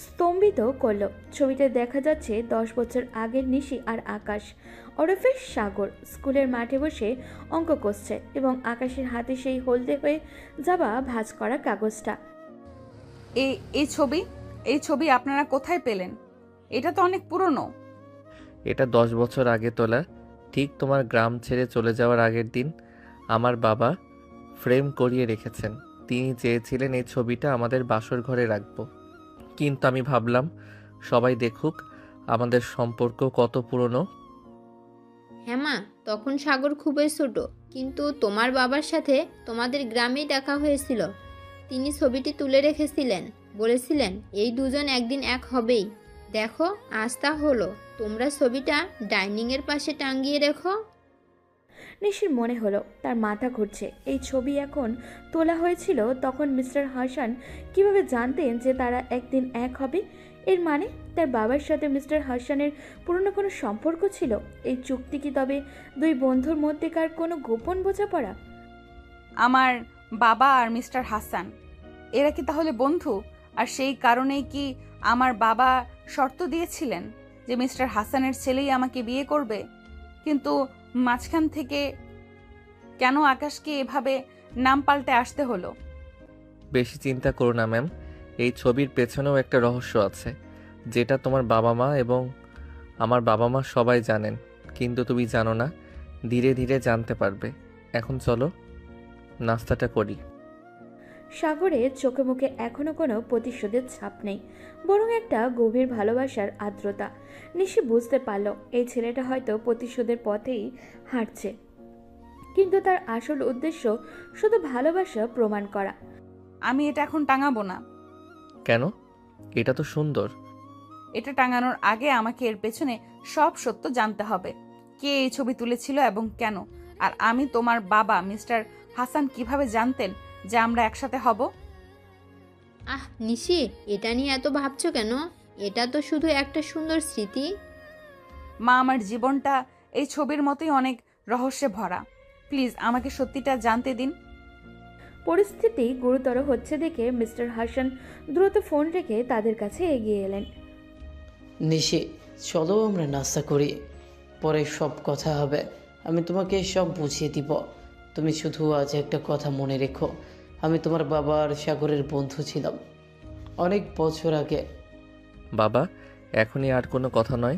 Speaker 3: স্তম্ভিত করলো। ছবিতে দেখা যাচ্ছে 10 বছর আগের নিশি আর আকাশ ওরফে সাগর স্কুলের মাঠে বসে অঙ্ক কষছে এবং আকাশের হাতে সেই হলদে হয়ে যাওয়া ভাঁজ করা কাগজটা।
Speaker 1: এই এই ছবি আপনারা কোথায় পেলেন? এটা তো অনেক পুরনো।
Speaker 2: এটা 10 বছর আগে তোলা, ঠিক তোমার গ্রাম ছেড়ে চলে যাওয়ার আগের দিন আমার বাবা ফ্রেম করিয়ে রেখেছেন। তিনি চেয়েছিলেন এই ছবিটা আমাদের বাসর ঘরে রাখবো, কিন্তু আমি ভাবলাম সবাই দেখুক আমাদের সম্পর্ক কত পুরনো।
Speaker 4: হ্যাঁ মা, তখন সাগর খুবই ছোট, কিন্তু তোমার বাবার সাথে তোমাদের গ্রামেই দেখা হয়েছিল। তিনি ছবিটি তুলে রেখেছিলেন, বলেছিলেন এই দুজন একদিন এক হবেই। দেখো আজ তা হলো। তোমরা ছবিটা ডাইনিংয়ের পাশে টাঙিয়ে রেখো।
Speaker 3: নিশির মনে হলো তার মাথা ঘুরছে। এই ছবি এখন তোলা হয়েছিল তখন মিস্টার হাসান কিভাবে জানতেন যে তারা একদিন এক হবে? এর মানে তার বাবার সাথে মিস্টার হাসানের পুরনো কোনো সম্পর্ক ছিল? এই চুক্তি কি তবে দুই বন্ধুর মধ্যেকার কোনো গোপন বোঝাপড়া?
Speaker 1: আমার বাবা আর মিস্টার হাসান এরা কি তাহলে বন্ধু? আর সেই কারণেই কি আমার বাবা শর্ত দিয়েছিলেন যে মিস্টার হাসানের ছেলেই আমাকে বিয়ে করবে? কিন্তু মাঝখান থেকে কেন আকাশকে এভাবে নাম পাল্টে আসতে হলো?
Speaker 2: বেশি চিন্তা করো না ম্যাম, এই ছবির পেছনেও একটা রহস্য আছে, যেটা তোমার বাবা মা এবং আমার বাবা মা সবাই জানেন, কিন্তু তুমি জানো না। ধীরে ধীরে জানতে পারবে। এখন চলো নাস্তাটা করি।
Speaker 3: সাগরের চোখে মুখে এখনো কোনো প্রতিশোধের ছাপ নেই, বরং একটা গভীর ভালোবাসার আর্দ্রতা। নিশি বুঝতে পারল এই ছেলেটা হয়তো প্রতিশোধের পথেই হাঁটছে, কিন্তু তার আসল উদ্দেশ্য শুধু ভালোবাসা প্রমাণ করা।
Speaker 1: আমি এটা এখন টাঙাবো না।
Speaker 2: কেন? এটা তো সুন্দর।
Speaker 1: এটা টাঙানোর আগে আমাকে এর পেছনে সব সত্য জানতে হবে। কে এই ছবি তুলেছিল এবং কেন? আর আমি তোমার বাবা মিস্টার হাসান কিভাবে জানতেন যে আমরা একসাথে হব?
Speaker 4: আহ নিশি, এটা নিয়ে এত ভাবছো কেন? এটা তো শুধু একটা সুন্দর স্মৃতি।
Speaker 1: মা, আমার জীবনটা এই ছবির মতোই অনেক রহস্যে ভরা। প্লিজ আমাকে সত্যিটা জানতে দিন।
Speaker 3: পরিস্থিতি গুরুতর হচ্ছে দেখে মিস্টার হাসান দ্রুত ফোন রেখে তাদের কাছে এগিয়ে এলেন।
Speaker 5: নিশি, চলো আমরা নাস্তা করি, পরে সব কথা হবে। আমি তোমাকে সব বুঝিয়ে দিব। তুমি শুধু আজ একটা কথা মনে রেখো, আমি তোমার বাবার সাগরের বন্ধু ছিলাম অনেক বছর আগে।
Speaker 2: বাবা, এখনই আর কোনো কথা নয়।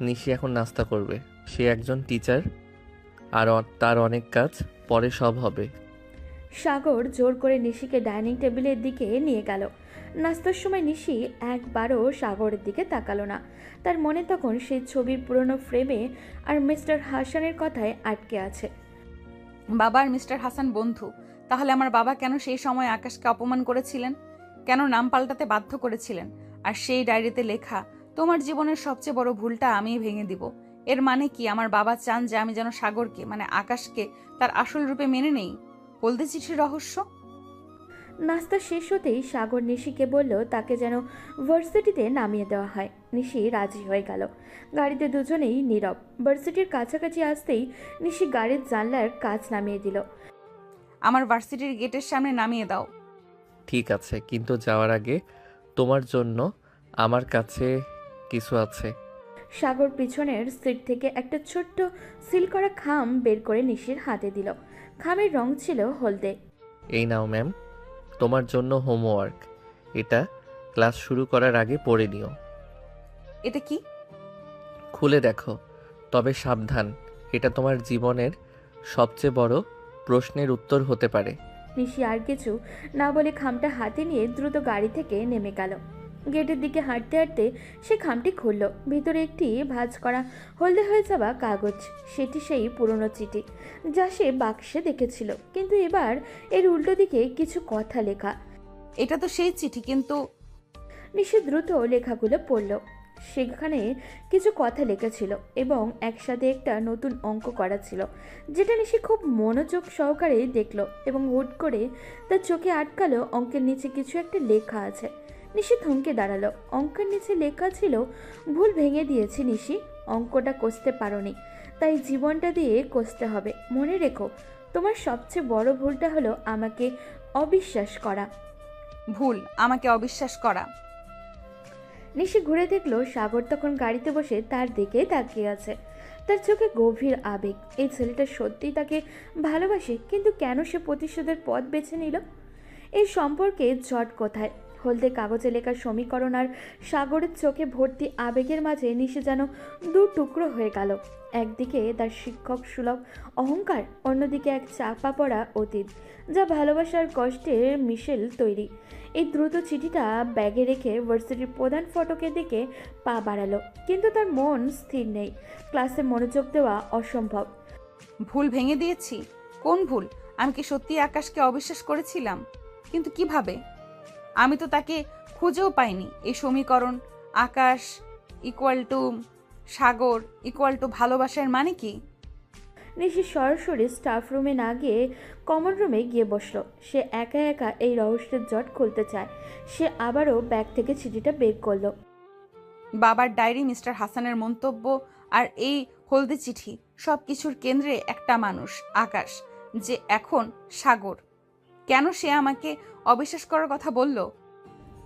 Speaker 2: নিশি এখন নাস্তা করবে। সে একজন টিচার, আর তার অনেক কাজ, পরে সব হবে।
Speaker 3: সাগর জোর করে নিশিকে ডাইনিং টেবিলের দিকে নিয়ে গেল। নাস্তার সময় নিশি একবারও সাগরের দিকে তাকালো না। তার মনে তখন সেই ছবির পুরনো ফ্রেমে আর মিস্টার হাসানের কথায় আটকে আছে।
Speaker 1: বাবা আর মিস্টার হাসান বন্ধু, তাহলে আমার বাবা কেন সেই সময় আকাশকে অপমান করেছিলেন? কেন নাম পাল্টাতে বাধ্য করেছিলেন? আর সেই ডায়েরিতে লেখা তোমার জীবনের সবচেয়ে বড় ভুলটা আমিই ভেঙে দিব। এর মানে কি আমার বাবা চান যে আমি যেন সাগরকে মানে আকাশকে তার আসল রূপে মেনে নেই? হলদে চিঠির রহস্য।
Speaker 3: নাস্তা শেষ হতেই সাগর নিশিকে বলল তাকে যেন ভার্সিটিতে নামিয়ে দেওয়া হয়। নিশি রাজি হয়ে গেল। গাড়িতে দুজনেই নীরব। ভার্সিটির কাছাকাছি আসতেই নিশি গাড়ির জানলার কাচ নামিয়ে দিল।
Speaker 1: আমার ভার্সিটির গেটের সামনে নামিয়ে দাও।
Speaker 2: ঠিক আছে, কিন্তু যাওয়ার আগে তোমার জন্য আমার কাছে কিছু আছে।
Speaker 3: সাগর পিছনের সিট থেকে একটা ছোট্ট সিল করা খাম বের করে নিশির হাতে দিল। খামের রং ছিল হলদে।
Speaker 2: এই নাও ম্যাম, তোমার জন্য হোমওয়ার্ক। এটা ক্লাস শুরু করার আগে পড়ে নিও।
Speaker 1: এটা কি?
Speaker 2: খুলে দেখো, তবে সাবধান, এটা তোমার জীবনের সবচেয়ে বড় প্রশ্নের উত্তর হতে পারে।
Speaker 3: নিশি আর কিছু না বলে খামটা হাতে নিয়ে দ্রুত গাড়ি থেকে নেমে গেল। গেটের দিকে হাঁটতে হাঁটতে সে খামটি খুলল। ভিতরে একটি ভাঁজ করা হলদে হয়ে যাওয়া কাগজ। সেটি সেই পুরনো চিঠি যা সে বাক্সে দেখেছিল, কিন্তু এবার এর উল্টো দিকে কিছু কথা লেখা।
Speaker 1: এটা তো সেই চিঠি, কিন্তু
Speaker 3: নিশি দ্রুত লেখাগুলো পড়ল। সেখানে কিছু কথা লেখা ছিল এবং একসাথে একটা নতুন অঙ্ক করা ছিল, যেটা নিশি খুব মনোযোগ সহকারে দেখলো এবং হুট করে তার চোখে আটকালো অঙ্কের নিচে কিছু একটা লেখা আছে। নিশি থমকে দাঁড়ালো। অঙ্কের নিচে লেখা ছিল, ভুল ভেঙে দিয়েছি নিশি, অঙ্কটা কষতে পারোনি, তাই জীবনটা দিয়ে কষতে হবে। মনে রেখো, তোমার সবচেয়ে বড় ভুলটা হলো আমাকে অবিশ্বাস করা।
Speaker 1: ভুল আমাকে অবিশ্বাস করা?
Speaker 3: নিশি ঘুরে দেখলো সাগর তখন গাড়িতে বসে তার দিকে তাকিয়ে আছে। তার চোখে গভীর আবেগ। এই ছেলেটা সত্যিই তাকে ভালোবাসে, কিন্তু কেন সে প্রতিশোধের পথ বেছে নিল? এই সম্পর্কে জট কোথায়? হলদে কাগজে লেখা সমীকরণ আর সাগরের চোখে ভর্তি আবেগের মাঝে নিশি যেন দু টুকরো হয়ে গেল। একদিকে তার শিক্ষক সুলভ অহংকার, অন্যদিকে এক চাপা পড়া অতীত, যা ভালোবাসার কষ্টের মিশেল তৈরি। এই দ্রুত চিঠিটা ব্যাগে রেখে ভার্সিটির প্রধান ফটকের দিকে পা বাড়ালো, কিন্তু তার মন স্থির নেই। ক্লাসে মনোযোগ দেওয়া অসম্ভব।
Speaker 1: ভুল ভেঙে দিয়েছি? কোন ভুল? আমি কি সত্যি আকাশকে অবিশ্বাস করেছিলাম? কিন্তু কিভাবে? আমি তো তাকে খুঁজেও পাইনি। এই সমীকরণ আকাশ ইকুয়াল টু সাগর ইকুয়াল টু ভালোবাসার মানে কি?
Speaker 3: নিশি সরাসরি স্টাফ রুমে না গিয়ে কমন রুমে গিয়ে বসলো। সে একা একা এই রহস্যের জট খুলতে চায়। সে আবারও ব্যাগ থেকে চিঠিটা বের করলো।
Speaker 1: বাবার ডায়েরি, মিস্টার হাসানের মন্তব্য আর এই হলদে চিঠি, সব কিছুর কেন্দ্রে একটা মানুষ, আকাশ, যে এখন সাগর। কেন সে আমাকে অবিশ্বাস করার কথা বলল?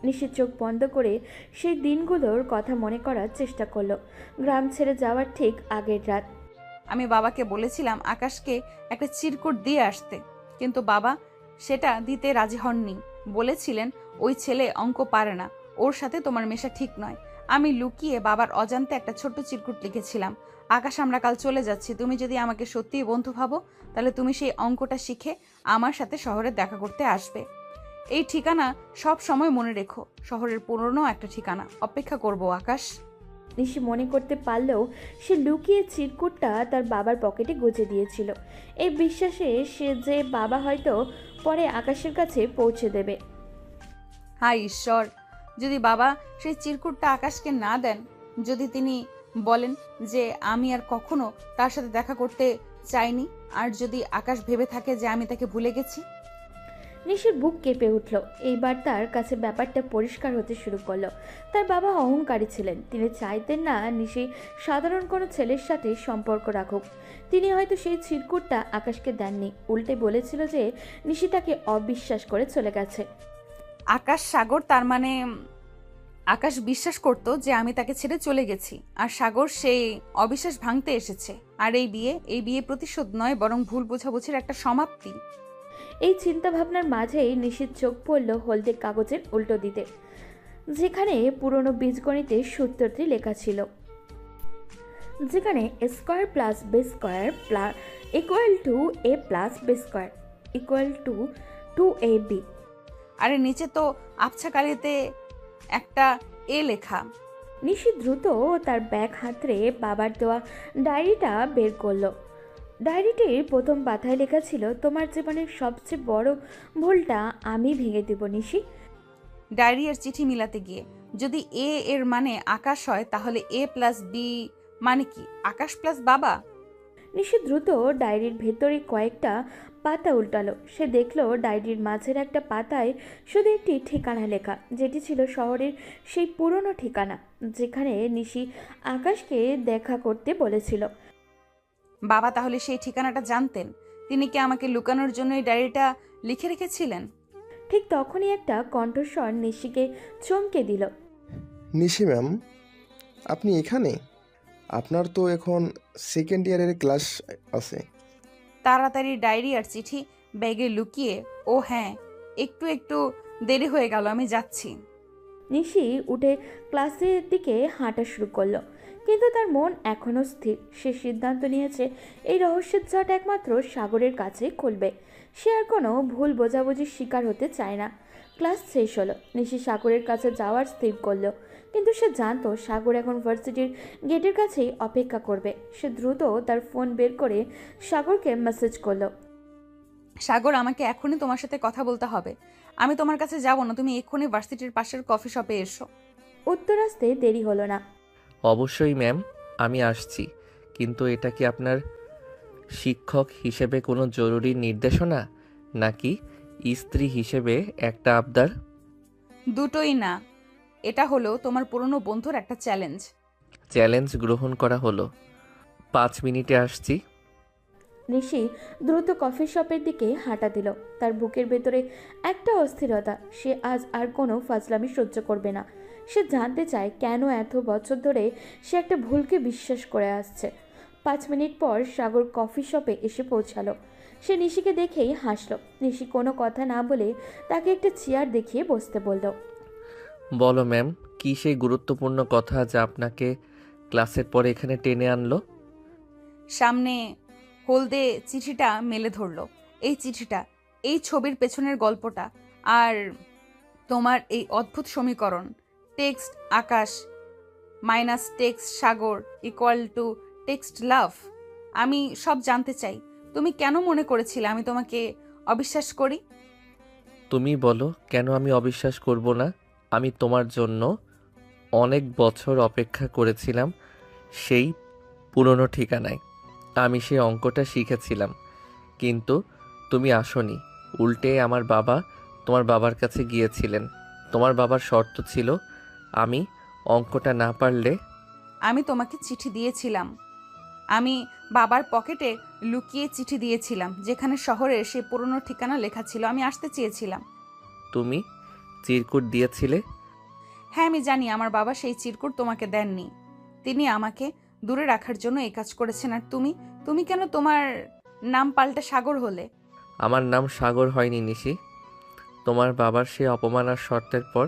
Speaker 3: নিশি চোখ বন্ধ করে সেই দিনগুলোর কথা মনে করার চেষ্টা করলো। গ্রাম ছেড়ে যাওয়ার ঠিক আগের রাত।
Speaker 1: আমি বাবাকে বলেছিলাম আকাশকে একটা চিরকুট দিয়ে আসতে, কিন্তু বাবা সেটা দিতে রাজি হননি। বলেছিলেন ওই ছেলে অঙ্ক পারে না, ওর সাথে তোমার মেশা ঠিক নয়। আমি লুকিয়ে বাবার অজান্তে একটা ছোট্ট চিরকুট লিখেছিলাম, আকাশ আমরা কাল চলে যাচ্ছি, তুমি যদি আমাকে সত্যিই বন্ধু ভাবো তাহলে তুমি সেই অঙ্কটা শিখে আমার সাথে শহরে দেখা করতে আসবে। এই ঠিকানা সব সময় মনে রেখো, শহরের পুরনো একটা ঠিকানা। অপেক্ষা করব আকাশ।
Speaker 3: নিশি মনে করতে পারলেও সে লুকিয়ে চিরকুটটা তার বাবার পকেটে গুজে দিয়েছিল, এই বিশ্বাসে সে যে বাবা হয়তো পরে আকাশের কাছে পৌঁছে দেবে।
Speaker 1: হায় ঈশ্বর, যদি বাবা সেই চিরকুটটা আকাশকে না দেন, যদি তিনি বলেন যে আমি আর কখনো তার সাথে দেখা করতে চাইনি, আর যদি আকাশ ভেবে থাকে যে আমি তাকে ভুলে গেছি।
Speaker 3: নিশির বুক কেঁপে উঠল। এইবার তার কাছে ব্যাপারটা পরিষ্কার হতে শুরু করলো। তার বাবা অহংকারী ছিলেন। তিনি চাইতেন না নিশি সাধারণ কোনো ছেলের সাথে সম্পর্ক রাখুক। তিনি হয়তো সেই চিরকুটটা আকাশকে দেননি, উল্টে বলেছিল যে নিশি তাকে অবিশ্বাস করে চলে গেছে।
Speaker 1: আকাশ সাগর, তার মানে আকাশ বিশ্বাস করত যে আমি তাকে ছেড়ে চলে গেছি, আর সাগর সেই অবিশ্বাস ভাঙতে এসেছে। আর এই বিয়ে প্রতিশোধ নয়, বরং ভুল বোঝাবুঝির একটা সমাপ্তি।
Speaker 3: এই চিন্তা ভাবনার মাঝেই নিশির চোখ পড়ল হলদে কাগজের উল্টো দিতে, যেখানে পুরনো বীজগণিতের সূত্রটি লেখা ছিল, যেখানে square plus B square equal to A plus B square equal to 2ab।
Speaker 1: আরে নিচে তো আবছা কালিতে একটা এ লেখা।
Speaker 3: নিশি দ্রুত তার ব্যাগ হাতড়ে বাবার দেওয়া ডায়েরিটা বের করলো। ডায়েরিটির প্রথম পাতায় লেখা ছিল, তোমার জীবনের সবচেয়ে বড় ভুলটা আমি ভেঙে দেব নিশি।
Speaker 1: ডায়েরি আর চিঠি মিলাতে গিয়ে যদি এ এর মানে আকাশ হয়, তাহলে এ প্লাস বি মানে কি? আকাশ প্লাস বাবা?
Speaker 3: নিশি দ্রুত ডায়েরির ভেতরে কয়েকটা পাতা উল্টালো। সে দেখলো ডায়েরির মাঝের একটা পাতায় শুধু একটি ঠিকানা লেখা, যেটি ছিল শহরের সেই পুরনো ঠিকানা যেখানে নিশি আকাশকে দেখা করতে বলেছিল।
Speaker 1: বাবা তাহলে সেই ঠিকানাটা জানতেন? তিনি কি আমাকে লুকানোর জন্য এই ডায়েরিটা লিখে রেখেছিলেন?
Speaker 3: ঠিক তখনই একটা কণ্ঠস্বর নিশিকে চমকে দিল।
Speaker 6: নিশি ম্যাম, আপনি এখানে? আপনার তো এখন সেকেন্ড ইয়ারের ক্লাস আছে।
Speaker 1: তাড়াতাড়ি ডায়েরি আর চিঠি ব্যাগে লুকিয়ে, ও হ্যাঁ, একটু একটু দেরি হয়ে গেল, আমি যাচ্ছি।
Speaker 3: নিশি উঠে ক্লাসের দিকে হাঁটা শুরু করলো, কিন্তু তার মন এখনও স্থির। সে সিদ্ধান্ত নিয়েছে এই রহস্যের জট একমাত্র সাগরের কাছে খুলবে। সে আর কোনো ভুল বোঝাবুঝির শিকার হতে চায় না। ক্লাস শেষ হলো। নিশি সাগরের কাছে যাওয়ার স্থির করলো, কিন্তু সে জানতো সাগর এখন ভার্সিটির গেটের কাছেই অপেক্ষা করবে। সে দ্রুত তার ফোন বের করে সাগরকে মেসেজ করলো।
Speaker 1: সাগর, আমাকে এখনই তোমার সাথে কথা বলতে হবে। আমি তোমার কাছে যাব না, তুমি এক্ষুনি ভার্সিটির পাশের কফি শপে এসো।
Speaker 3: উত্তর আসতে দেরি হলো না।
Speaker 2: অবশ্যই ম্যাম, আমি আসছি, কিন্তু এটা কি আপনার শিক্ষক হিসেবে কোনো জরুরি নির্দেশনা, নাকি স্ত্রী হিসেবে একটা আবদার?
Speaker 1: দুটোই না, এটা হলো তোমার পুরনো বন্ধুর একটা চ্যালেঞ্জ।
Speaker 2: চ্যালেঞ্জ গ্রহণ করা হলো। 5 মিনিটে আসছি।
Speaker 3: নিশি দ্রুত কফি শপের দিকে হাঁটা দিল। তার বুকের ভেতরে একটা অস্থিরতা। সে আজ আর কোনো ফাজলামি সহ্য করবে না। সে জানতে চায় কেন এত বছর ধরে সে একটা ভুলকে বিশ্বাস করে আসছে। 5 মিনিট পর সাগর কফি শপে এসে পৌঁছালো। সে নিশিকে দেখেই হাসলো। নিশি কোনো কথা না বলে তাকে একটা চেয়ার দেখিয়ে বসতে বলল।
Speaker 2: বলো ম্যাম, কী সেই গুরুত্বপূর্ণ কথা যা আপনাকে ক্লাসের পরে এখানে টেনে আনলো?
Speaker 1: সামনে হলদে চিঠিটা মেলে ধরলো। এই চিঠিটা, এই ছবির পেছনের গল্পটা, আর তোমার এই অদ্ভুত সমীকরণ, টেক্সট আকাশ মাইনাস টেক্সট সাগর ইকুয়াল টু টেক্সট লাভ। আমি সব জানতে চাই। তুমি কেন মনে করেছিলে আমি তোমাকে অবিশ্বাস করি?
Speaker 2: তুমি বলো কেন আমি অবিশ্বাস করব না? আমি তোমার জন্য অনেক বছর অপেক্ষা করেছিলাম সেই পুরনো ঠিকানায়। আমি সেই অঙ্কটা শিখেছিলাম, কিন্তু তুমি আসোনি। উল্টে আমার বাবা তোমার বাবার কাছে গিয়েছিলেন। তোমার বাবার শর্ত ছিল আমি অঙ্কটা না পারলে।
Speaker 1: আমি তোমাকে চিঠি দিয়েছিলাম। আমি বাবার পকেটে লুকিয়ে চিঠি দিয়েছিলাম, যেখানে শহরের সেই পুরনো ঠিকানা লেখা ছিল। আমি আসতে চেয়েছিলাম।
Speaker 2: তুমি চিরকুট দিয়েছিলে।
Speaker 1: হ্যাঁ, আমি জানি আমার বাবা সেই চিরকুট তোমাকে দেননি। তিনি আমাকে দূরে রাখার জন্য এই কাজ করেছেন। আর তুমি কেন তোমার নাম পাল্টে সাগর হলে?
Speaker 2: আমার নাম সাগর হয়নি নিশি। তোমার বাবার সেই অপমান আর শর্তের পর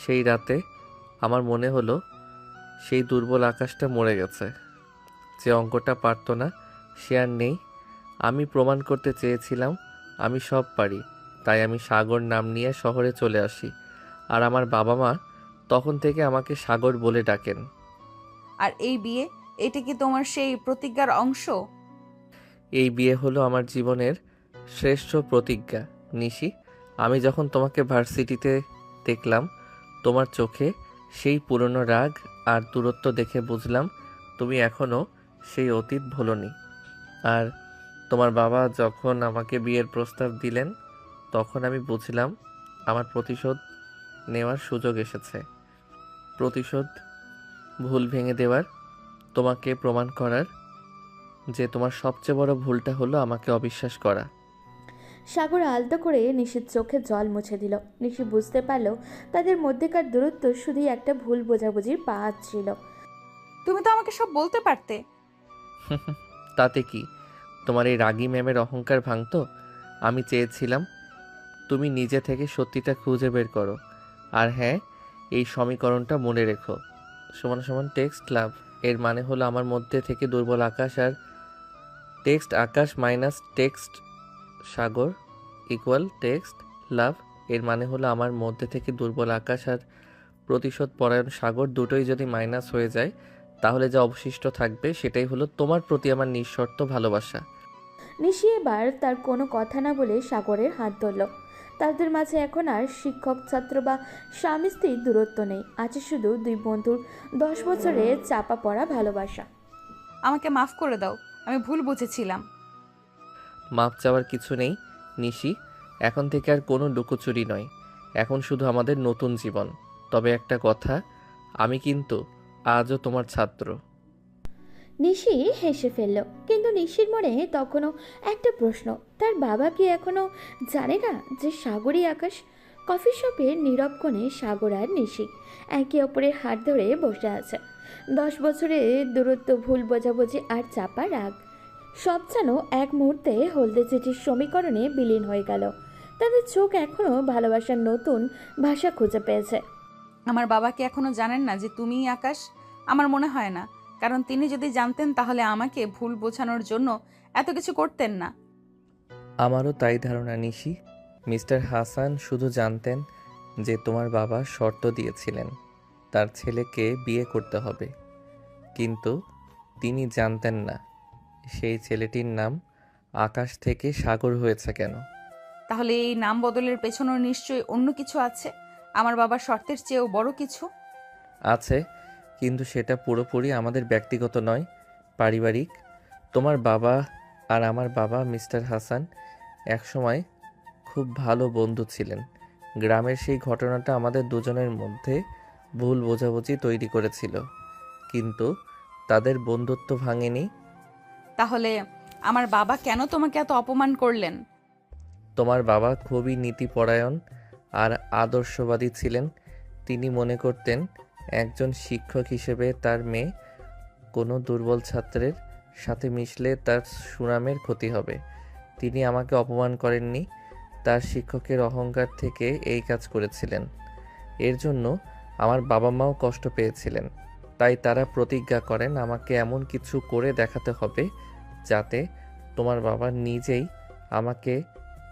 Speaker 2: সেই রাতে আমার মনে হলো সেই দুর্বল আকাশটা মরে গেছে। যে অঙ্কটা পারতো না সে আর নেই। আমি প্রমাণ করতে চেয়েছিলাম আমি সব পারি। তাই আমি সাগর নাম নিয়ে শহরে চলে আসি। আর আমার বাবা মা তখন থেকে আমাকে সাগর বলে ডাকেন।
Speaker 1: আর এই বিয়ে, এটা কি তোমার সেই প্রতিজ্ঞার অংশ?
Speaker 2: এই বিয়ে হলো আমার জীবনের শ্রেষ্ঠ প্রতিজ্ঞা নিশি। আমি যখন তোমাকে ভার্সিটিতে দেখলাম, তোমার চোখে সেই পুরনো রাগ আর দূরত্ব দেখে বুঝলাম তুমি এখনও সেই অতীত ভোলনি। আর তোমার বাবা যখন আমাকে বিয়ের প্রস্তাব দিলেন, তখন আমি বুঝলাম আমার প্রতিশোধ নেওয়ার সুযোগ এসেছে। প্রতিশোধ, ভুল ভেঙে দেওয়ার, তোমাকে প্রমাণ করার যে তোমার সবচেয়ে বড় ভুলটা হলো আমাকে অবিশ্বাস করা।
Speaker 3: সাগর আলতো করে নিশির চোখে জল মুছে দিল। নিশি বুঝতে পারল তাদের মধ্যেকার দূরত্ব শুধুই একটা ভুল বোঝাবুঝির পাঁচ ছিল।
Speaker 1: তুমি তো আমাকে সব বলতে পারতে।
Speaker 2: তাতে কি তোমার এই রাগী ম্যামের অহংকার ভাঙতো? আমি চেয়েছিলাম তুমি নিজে থেকে সত্যিটা খুঁজে বের করো। আর হ্যাঁ, এই সমীকরণটা মনে রেখো, সমান সমান টেক্সট লাভ এর মানে হলো আমার মধ্যে থেকে দুর্বল আকাশ, আর টেক্সট আকাশ মাইনাস টেক্সট সাগর ইকুয়াল টেক্সট লাভ এর মানে হলো আমার মধ্যে থেকে দুর্বল আকাশ আর প্রতিশোধ পরায়ণ সাগর দুটোই যদি মাইনাস হয়ে যায়, তাহলে যা অবশিষ্ট থাকবে সেটাই হলো তোমার প্রতি আমার নিঃশর্ত ভালোবাসা।
Speaker 3: নিশি এবার তার কোনো কথা না বলে সাগরের হাত ধরল। তাদের মাঝে এখন আর শিক্ষক ছাত্র বা স্বামী স্ত্রীর দূরত্ব নেই, আছে শুধু দুই বন্ধুর 10 বছরের চাপা পড়া ভালোবাসা।
Speaker 1: আমাকে মাফ করে দাও, আমি ভুল বুঝেছিলাম।
Speaker 2: মাপ চাওয়ার কিছু নেই নিশি। এখন থেকে আর কোনো লুকোচুরি নয়, এখন শুধু আমাদের নতুন জীবন। তবে একটা কথা, আমি কিন্তু আজও তোমার ছাত্র।
Speaker 3: নিশি হেসে ফেলল, কিন্তু নিশির মনে তখনও একটা প্রশ্ন। তার বাবা কি এখনো জানে না যে সাগরই আকাশ? কফি শপের নীরব কোণে সাগর আর নিশি একে অপরের হাত ধরে বসে আছে। 10 বছরের দূরত্ব, ভুল বোঝাবুঝি আর চাপা রাগ সব যেন এক মুহূর্তে হলদে চিঠির সমীকরণে বিলীন হয়ে গেল। তাদের চোখ এখনও ভালোবাসার নতুন ভাষা খুঁজে পেয়েছে।
Speaker 1: আমার বাবা কি এখনো জানেন না যে তুমিই আকাশ? আমার মনে হয় না, কারণ তিনি যদি জানতেন তাহলে আমাকে ভুল বোঝানোর জন্য এত কিছু করতেন না।
Speaker 2: আমারও তাই ধারণা নিশি। মিস্টার হাসান শুধু জানতেন যে তোমার বাবা শর্ত দিয়েছিলেন তার ছেলেকে বিয়ে করতে হবে, কিন্তু তিনি জানতেন না সেই ছেলেটির নাম আকাশ থেকে সাগর হয়েছে কেন।
Speaker 1: তাহলে এই নাম বদলের পেছনেও নিশ্চয়ই অন্য কিছু আছে, আমার বাবার শর্তের চেয়েও বড় কিছু।
Speaker 2: আছে, কিন্তু সেটা পুরোপুরি আমাদের ব্যক্তিগত নয়, পারিবারিক। তোমার বাবা আর আমার বাবা মিস্টার হাসান একসময় খুব ভালো বন্ধু ছিলেন। গ্রামের সেই ঘটনাটা আমাদের দুজনের মধ্যে ভুল বোঝাবুঝি তৈরি করেছিল, কিন্তু তাদের বন্ধুত্ব ভাঙেনি।
Speaker 1: তাহলে আমার বাবা কেন তোমাকে এত অপমান করলেন?
Speaker 2: তোমার বাবা খুবই নীতিপরায়ণ আর আদর্শবাদী ছিলেন। তিনি মনে করতেন একজন শিক্ষক হিসেবে তার মেয়ে কোনো দুর্বল ছাত্রের সাথে মিশলে তার সুনামের ক্ষতি হবে। তিনি আমাকে অপমান করেননি, তার শিক্ষকের অহংকার থেকে এই কাজ করেছিলেন। এর জন্য আমার বাবা মাও কষ্ট পেয়েছিলেন। তাই তারা প্রতিজ্ঞা করেন আমাকে এমন কিছু করে দেখাতে হবে যাতে তোমার বাবা নিজেই আমাকে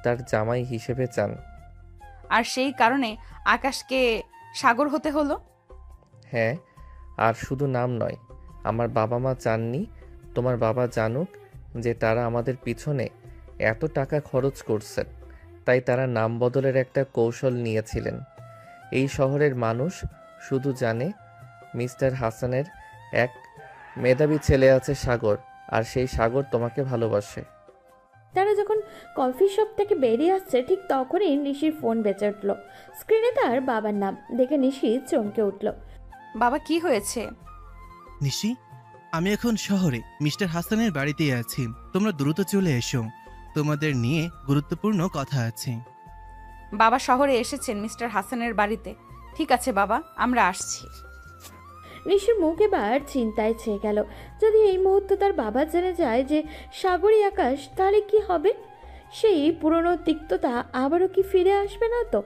Speaker 2: তার জামাই হিসেবে চান।
Speaker 1: আর সেই কারণে আকাশকে সাগর হতে হলো?
Speaker 2: হ্যাঁ, আর শুধু নাম নয়, আমার বাবা মা চাননি তোমার বাবা জানুক যে তারা আমাদের পিছনে এত টাকা খরচ করছেন। তাই তারা নাম বদলের একটা কৌশল নিয়েছিলেন। এই শহরের মানুষ শুধু জানে মিস্টার হাসানের এক মেধাবী ছেলে আছে সাগর, আর সেই সাগর তোমাকে ভালোবাসে।
Speaker 3: তারা যখন কফি শপ থেকে বেরিয়ে আসছে ঠিক তখনই নিশির ফোন বেজে উঠল। স্ক্রিনে তার বাবার নাম দেখে নিশি চমকে উঠল।
Speaker 1: বাবা, কি হয়েছে?
Speaker 7: নিশি, আমি এখন শহরে মিস্টার হাসানের বাড়িতেই আছি। তোমরা দ্রুত চলে এসো, তোমাদের নিয়ে গুরুত্বপূর্ণ কথা আছে।
Speaker 1: বাবা শহরে এসেছেন মিস্টার হাসানের বাড়িতে। ঠিক আছে বাবা, আমরা আসছি।
Speaker 3: নিশির মুখ এবার চিন্তায় ছেয়ে গেল। যদি এই মুহূর্তে তার বাবা জেনে যায় যে সাগরী আকাশ, তাহলে কি হবে? সেই পুরনো তিক্ততা আবারও কি ফিরে আসবে না তো?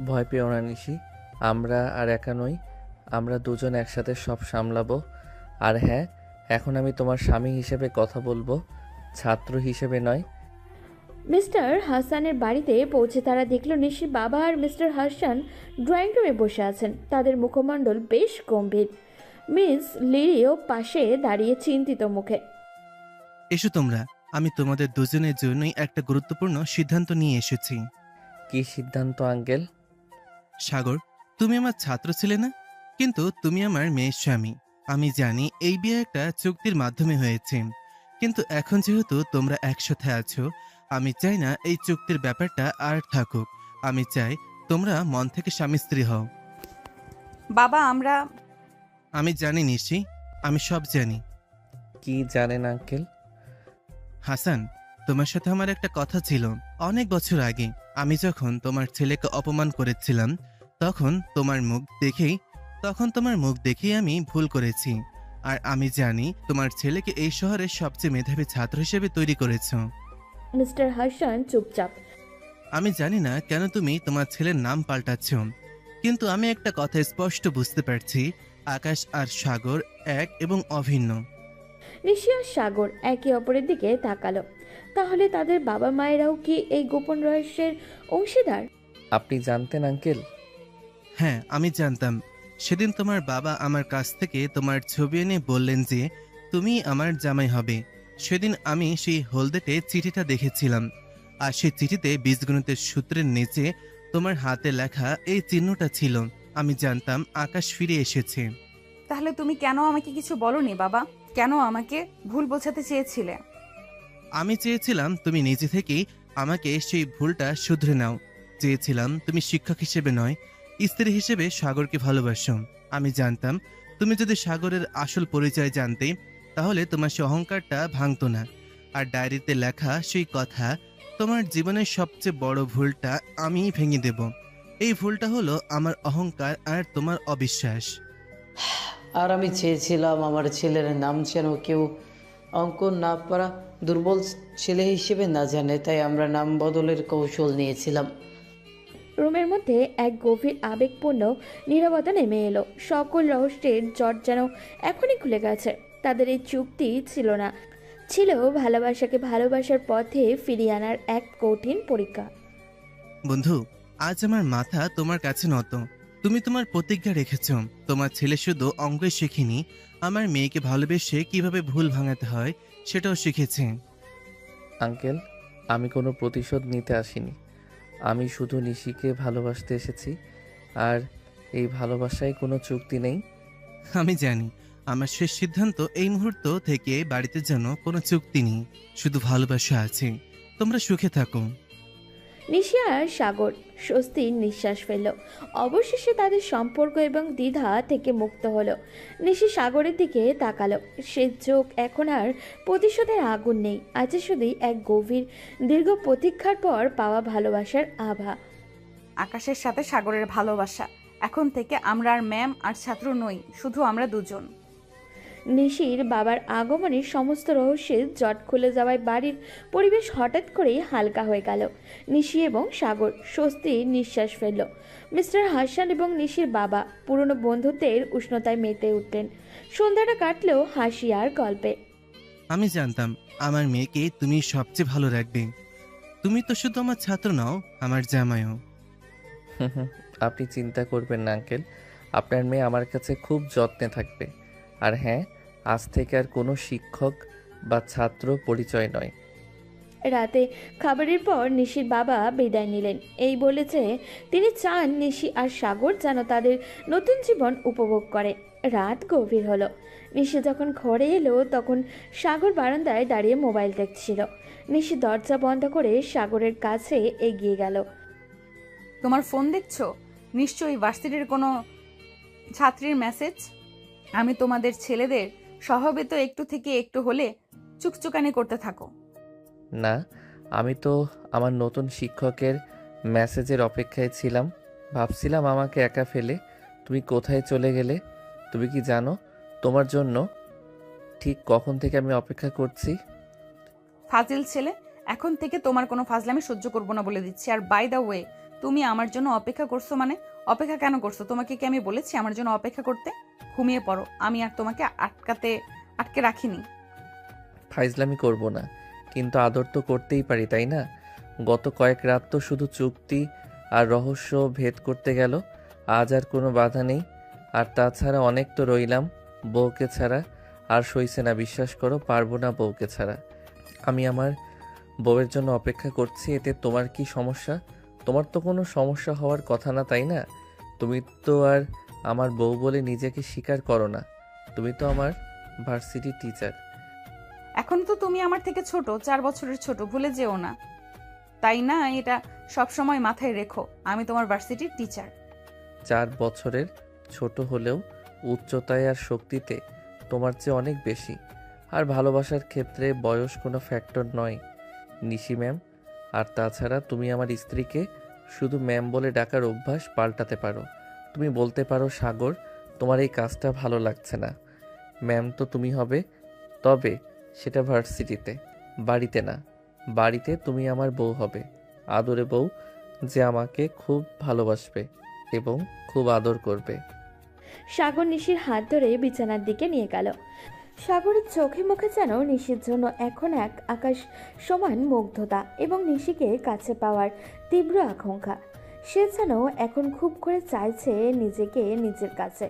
Speaker 2: ভয় পেও না নিশি, আমরা আর একা নই। আমরা দুজন একসাথে সব সামলাবো। আর হ্যাঁ, এখন আমি তোমার স্বামী হিসেবে কথা বলবো, ছাত্র হিসেবে নয়।
Speaker 3: মিস্টার হাসানের বাড়িতে পৌঁছে তারা দেখল নিশির বাবা আর মিস্টার হাসান ড্রয়িং রুমে বসে আছেন। তাদের মুখমণ্ডল বেশ গম্ভীর। মিস লিরিও পাশে দাঁড়িয়ে চিন্তিত মুখে।
Speaker 7: এসো তোমরা, আমি তোমাদের দুজনের জন্যই একটা গুরুত্বপূর্ণ সিদ্ধান্ত নিয়ে এসেছি।
Speaker 2: কি সিদ্ধান্ত আঙ্কেল?
Speaker 7: সাগর, তুমি আমার ছাত্র ছিলে না, কিন্তু তুমি আমার মেয়ের স্বামী। আমি জানি এই বিয়ে একটা চুক্তির মাধ্যমে হয়েছে, কিন্তু এখন যেহেতু তোমরা একসাথে আছো, আমি চাই না এই চুক্তির ব্যাপারটা আর থাকুক। আমি চাই তোমরা মন থেকে স্বামী স্ত্রী হও।
Speaker 1: বাবা,
Speaker 7: আমি জানি নিশি, আমি সব জানি।
Speaker 2: কি জানেন আঙ্কেল?
Speaker 7: হাসান, তোমার সাথে আমার একটা কথা ছিল অনেক বছর আগে। আমি যখন তোমার ছেলেকে অপমান করেছিলাম, তখন তোমার মুখ দেখেই আমি ভুল করেছি। আর আমি জানি তোমার ছেলেকে এই শহরের সবচেয়ে মেধাবী ছাত্র হিসেবে তৈরি করেছো।
Speaker 3: মিস্টার হাসান চুপচাপ।
Speaker 7: আমি জানি না কেন তুমি তোমার ছেলের নাম পাল্টাচ্ছ, কিন্তু আমি একটা কথা স্পষ্ট বুঝতে পারছি, আকাশ আর সাগর এক এবং অভিন্ন।
Speaker 3: নিশি আর সাগর একে অপরের দিকে তাকালো। তাহলে তাদের বাবা মায়েরাও কি এই গোপন রহস্যের অংশীদার?
Speaker 2: আপনি জানতেন আঙ্কেল?
Speaker 7: হ্যাঁ, আমি জানতাম। সেদিন তোমার বাবা আমার কাছ থেকে তোমার ছবি এনে বললেন যে তুমি আমার জামাই হবে। সেদিন আমি সেই হলদেটে চিঠিটা দেখেছিলাম, আর সেই চিঠিতে বীজগণিতের সূত্রের নিচে তোমার হাতে লেখা এই চিহ্নটা ছিল। আমি জানতাম আকাশ ফিরে এসেছে।
Speaker 1: তাহলে তুমি কেন আমাকে কিছু বলনি বাবা? কেন আমাকে ভুল বোঝাতে চেয়েছিলে?
Speaker 7: আমি চেয়েছিলাম তুমি নিজে থেকেই আমাকে সেই ভুলটা শুধরে নাও। চেয়েছিলাম তুমি শিক্ষক হিসেবে নয়, স্ত্রী হিসেবে সাগরকে ভালোবাসো। আমি জানতাম তুমি যদি সাগরের আসল পরিচয় জানতে, তাহলে তোমার সে অহংকারটা ভাঙতো না। আর ডায়েরিতে লেখা সেই কথা, তোমার জীবনের সবচেয়ে বড় ভুলটা আমিই ভেঙে দেব। এই ভুলটা হলো আমার অহংকার আর তোমার অবিশ্বাস।
Speaker 5: আর আমি চেয়েছিলাম আমার ছেলের নাম যেন কেউ অঙ্ক না পারা দুর্বল ছেলে হিসেবে না জানে, তাই আমরা নাম বদলের কৌশল নিয়েছিলাম।
Speaker 3: রুমের মধ্যে এক গভীর আবেগপূর্ণ নীরবতা নেমে এলো। সকল রহস্যের জট যেন এখনই খুলে গেছে। তাদের এই চুক্তি ছিল না, ছিল ভালোবাসাকে ভালোবাসার পথে ফিরিয়ে আনার এক কঠিন পরীক্ষা।
Speaker 7: বন্ধু, আজ আমার মাথা তোমার কাছে নত। তুমি তোমার প্রতিজ্ঞা রেখেছ। তোমার ছেলে শুধু অঙ্কই শেখেনি, আমার মেয়েকে ভালোবেসে কিভাবে ভুল ভাঙাতে হয় সেটাও শিখেছে।
Speaker 2: আঙ্কেল, আমি কোনো প্রতিশোধ নিতে আসিনি। আমি শুধু নিশিকে ভালোবাসতে এসেছি। আর এই ভালোবাসায় কোনো চুক্তি নেই।
Speaker 7: আমি জানি আমার শেষ সিদ্ধান্ত এই মুহূর্ত থেকে বাড়িতে যেন কোনো চুক্তি নেই, শুধু ভালোবাসা আছে। তোমরা সুখে থাকো।
Speaker 3: নিশি আর সাগর স্বস্তির নিঃশ্বাস ফেলল। অবশেষে তাদের সম্পর্ক এবং দ্বিধা থেকে মুক্ত হলো। নিশি সাগরের দিকে তাকালো। সে চোখ এখন আর প্রতিশোধের আগুন নেই, আছে শুধুই এক গভীর দীর্ঘ প্রতীক্ষার পর পাওয়া ভালোবাসার আভা।
Speaker 1: আকাশের সাথে সাগরের ভালোবাসা। এখন থেকে আমরা আর ম্যাম আর ছাত্র নই, শুধু আমরা দুজন।
Speaker 3: নিশির বাবার আগমনে সমস্ত রহস্যের জট খুলে যাওয়ায় বাড়ির পরিবেশ হঠাৎ করেই হালকা হয়ে গেল। নিশি এবং সাগর স্বস্তির নিঃশ্বাস ফেলল। মিস্টার হাসান এবং নিশির বাবা পুরনো বন্ধুত্বের উষ্ণতায় মেতে উঠলেন। সন্ধ্যাটা কাটলেও হাসি আর গল্পে।
Speaker 7: আমি জানতাম আমার মেয়েকে তুমি সবচেয়ে ভালো রাখবে। তুমি তো শুধু আমার ছাত্র নাও, আমার জামাইও।
Speaker 2: আপনি চিন্তা করবেন না আঙ্কেল, আপনার মেয়ে আমার কাছে খুব যত্নে থাকবে। আর হ্যাঁ, আজ থেকে আর কোনো শিক্ষক বা ছাত্র পরিচয় নয়।
Speaker 3: রাতে খাবারের পর নিশির বাবা বিদায় নিলেন। এই বলেছে তিনি চান নিশি আর সাগর যেন তাদের নতুন জীবন উপভোগ করে। রাত গভীর হলো। নিশি যখন ঘরে এলো তখন সাগর বারান্দায় দাঁড়িয়ে মোবাইল দেখছিল। নিশি দরজা বন্ধ করে সাগরের কাছে এগিয়ে গেল।
Speaker 1: তোমার ফোন দেখছো? নিশ্চয়ই ভার্সিটির কোনো ছাত্রীর মেসেজ। আমি তোমাদের ছেলেদের স্বভাবে তো একটু থেকে একটু হলে চুকচুকানি করতে থাকো।
Speaker 2: না, আমি তো আমার নতুন শিক্ষকের মেসেজের অপেক্ষায় ছিলাম। ভাবছিলাম আমাকে একা ফেলে তুমি কোথায় চলে গেলে। তুমি কি জানো তোমার জন্য ঠিক কখন থেকে আমি অপেক্ষা করছি?
Speaker 1: ফাজিল ছেলে, এখন থেকে তোমার কোনো ফাজলামি সহ্য করবো না বলে দিচ্ছি। আর বাই দ্য ওয়ে, তুমি আমার জন্য অপেক্ষা করছো মানে? অপেক্ষা কেন করছো? তোমাকে কি আমি বলেছি আমার জন্য অপেক্ষা করতে? ঘুমিয়ে পড়ো, আমি আর তোমাকে আটকে রাখিনি।
Speaker 2: ফাইজলামি করব না, কিন্তু আদর তো করতেই পারি, তাই না? গত কয়েক রাত তো শুধু চুক্তি আর রহস্য ভেদ করতে গেল। আজ আর কোনো বাধা নেই। আর তাছাড়া অনেক তো রইলাম বউকে ছাড়া। আর সইছে না, বিশ্বাস করো, পারবো না বউকে ছাড়া। আমি আমার বউয়ের জন্য অপেক্ষা করছি, এতে তোমার কি সমস্যা? তোমার তো কোনো সমস্যা হওয়ার কথা না, তাই না? তুমি তো আর আমার বউ বলে নিজেকে স্বীকার করো না। তুমি তো আমার ভার্সিটি টিচার।
Speaker 1: এখন তো তুমি আমার থেকে ছোট, 4 বছরের ছোট, ভুলে যেও না, তাই না? এটা সব সময় মাথায় রেখো, আমি তোমার ভার্সিটির টিচার।
Speaker 2: 4 বছরের ছোট হলেও উচ্চতায় আর শক্তিতে তোমার চেয়ে অনেক বেশি। আর ভালোবাসার ক্ষেত্রে বয়স কোনো ফ্যাক্টর নয়, নিশি ম্যাম। আর তাছাড়া তুমি আমার স্ত্রীকে শুধু ম্যাম বলে ডাকার অভ্যাস পাল্টাতে পারো। তুমি বলতে পারো, সাগর, তোমার এই কাজটা ভালো লাগছে না। ম্যাম তো তুমি হবে, তবে সেটা ভার্সিটিতে, বাড়িতে না। বাড়িতে তুমি আমার বউ হবে, আদরে বউ, যে আমাকে খুব ভালোবাসবে এবং খুব আদর করবে।
Speaker 3: সাগর নিশির হাত ধরে বিছানার দিকে নিয়ে গেল। সাগরের চোখে মুখে যেন নিশির জন্য এখন এক আকাশ সমান মুগ্ধতা এবং নিশিকে কাছে পাওয়ার তীব্র আকাঙ্ক্ষা। সে যেন এখন খুব করে চাইছে নিজেকে নিজের কাছে,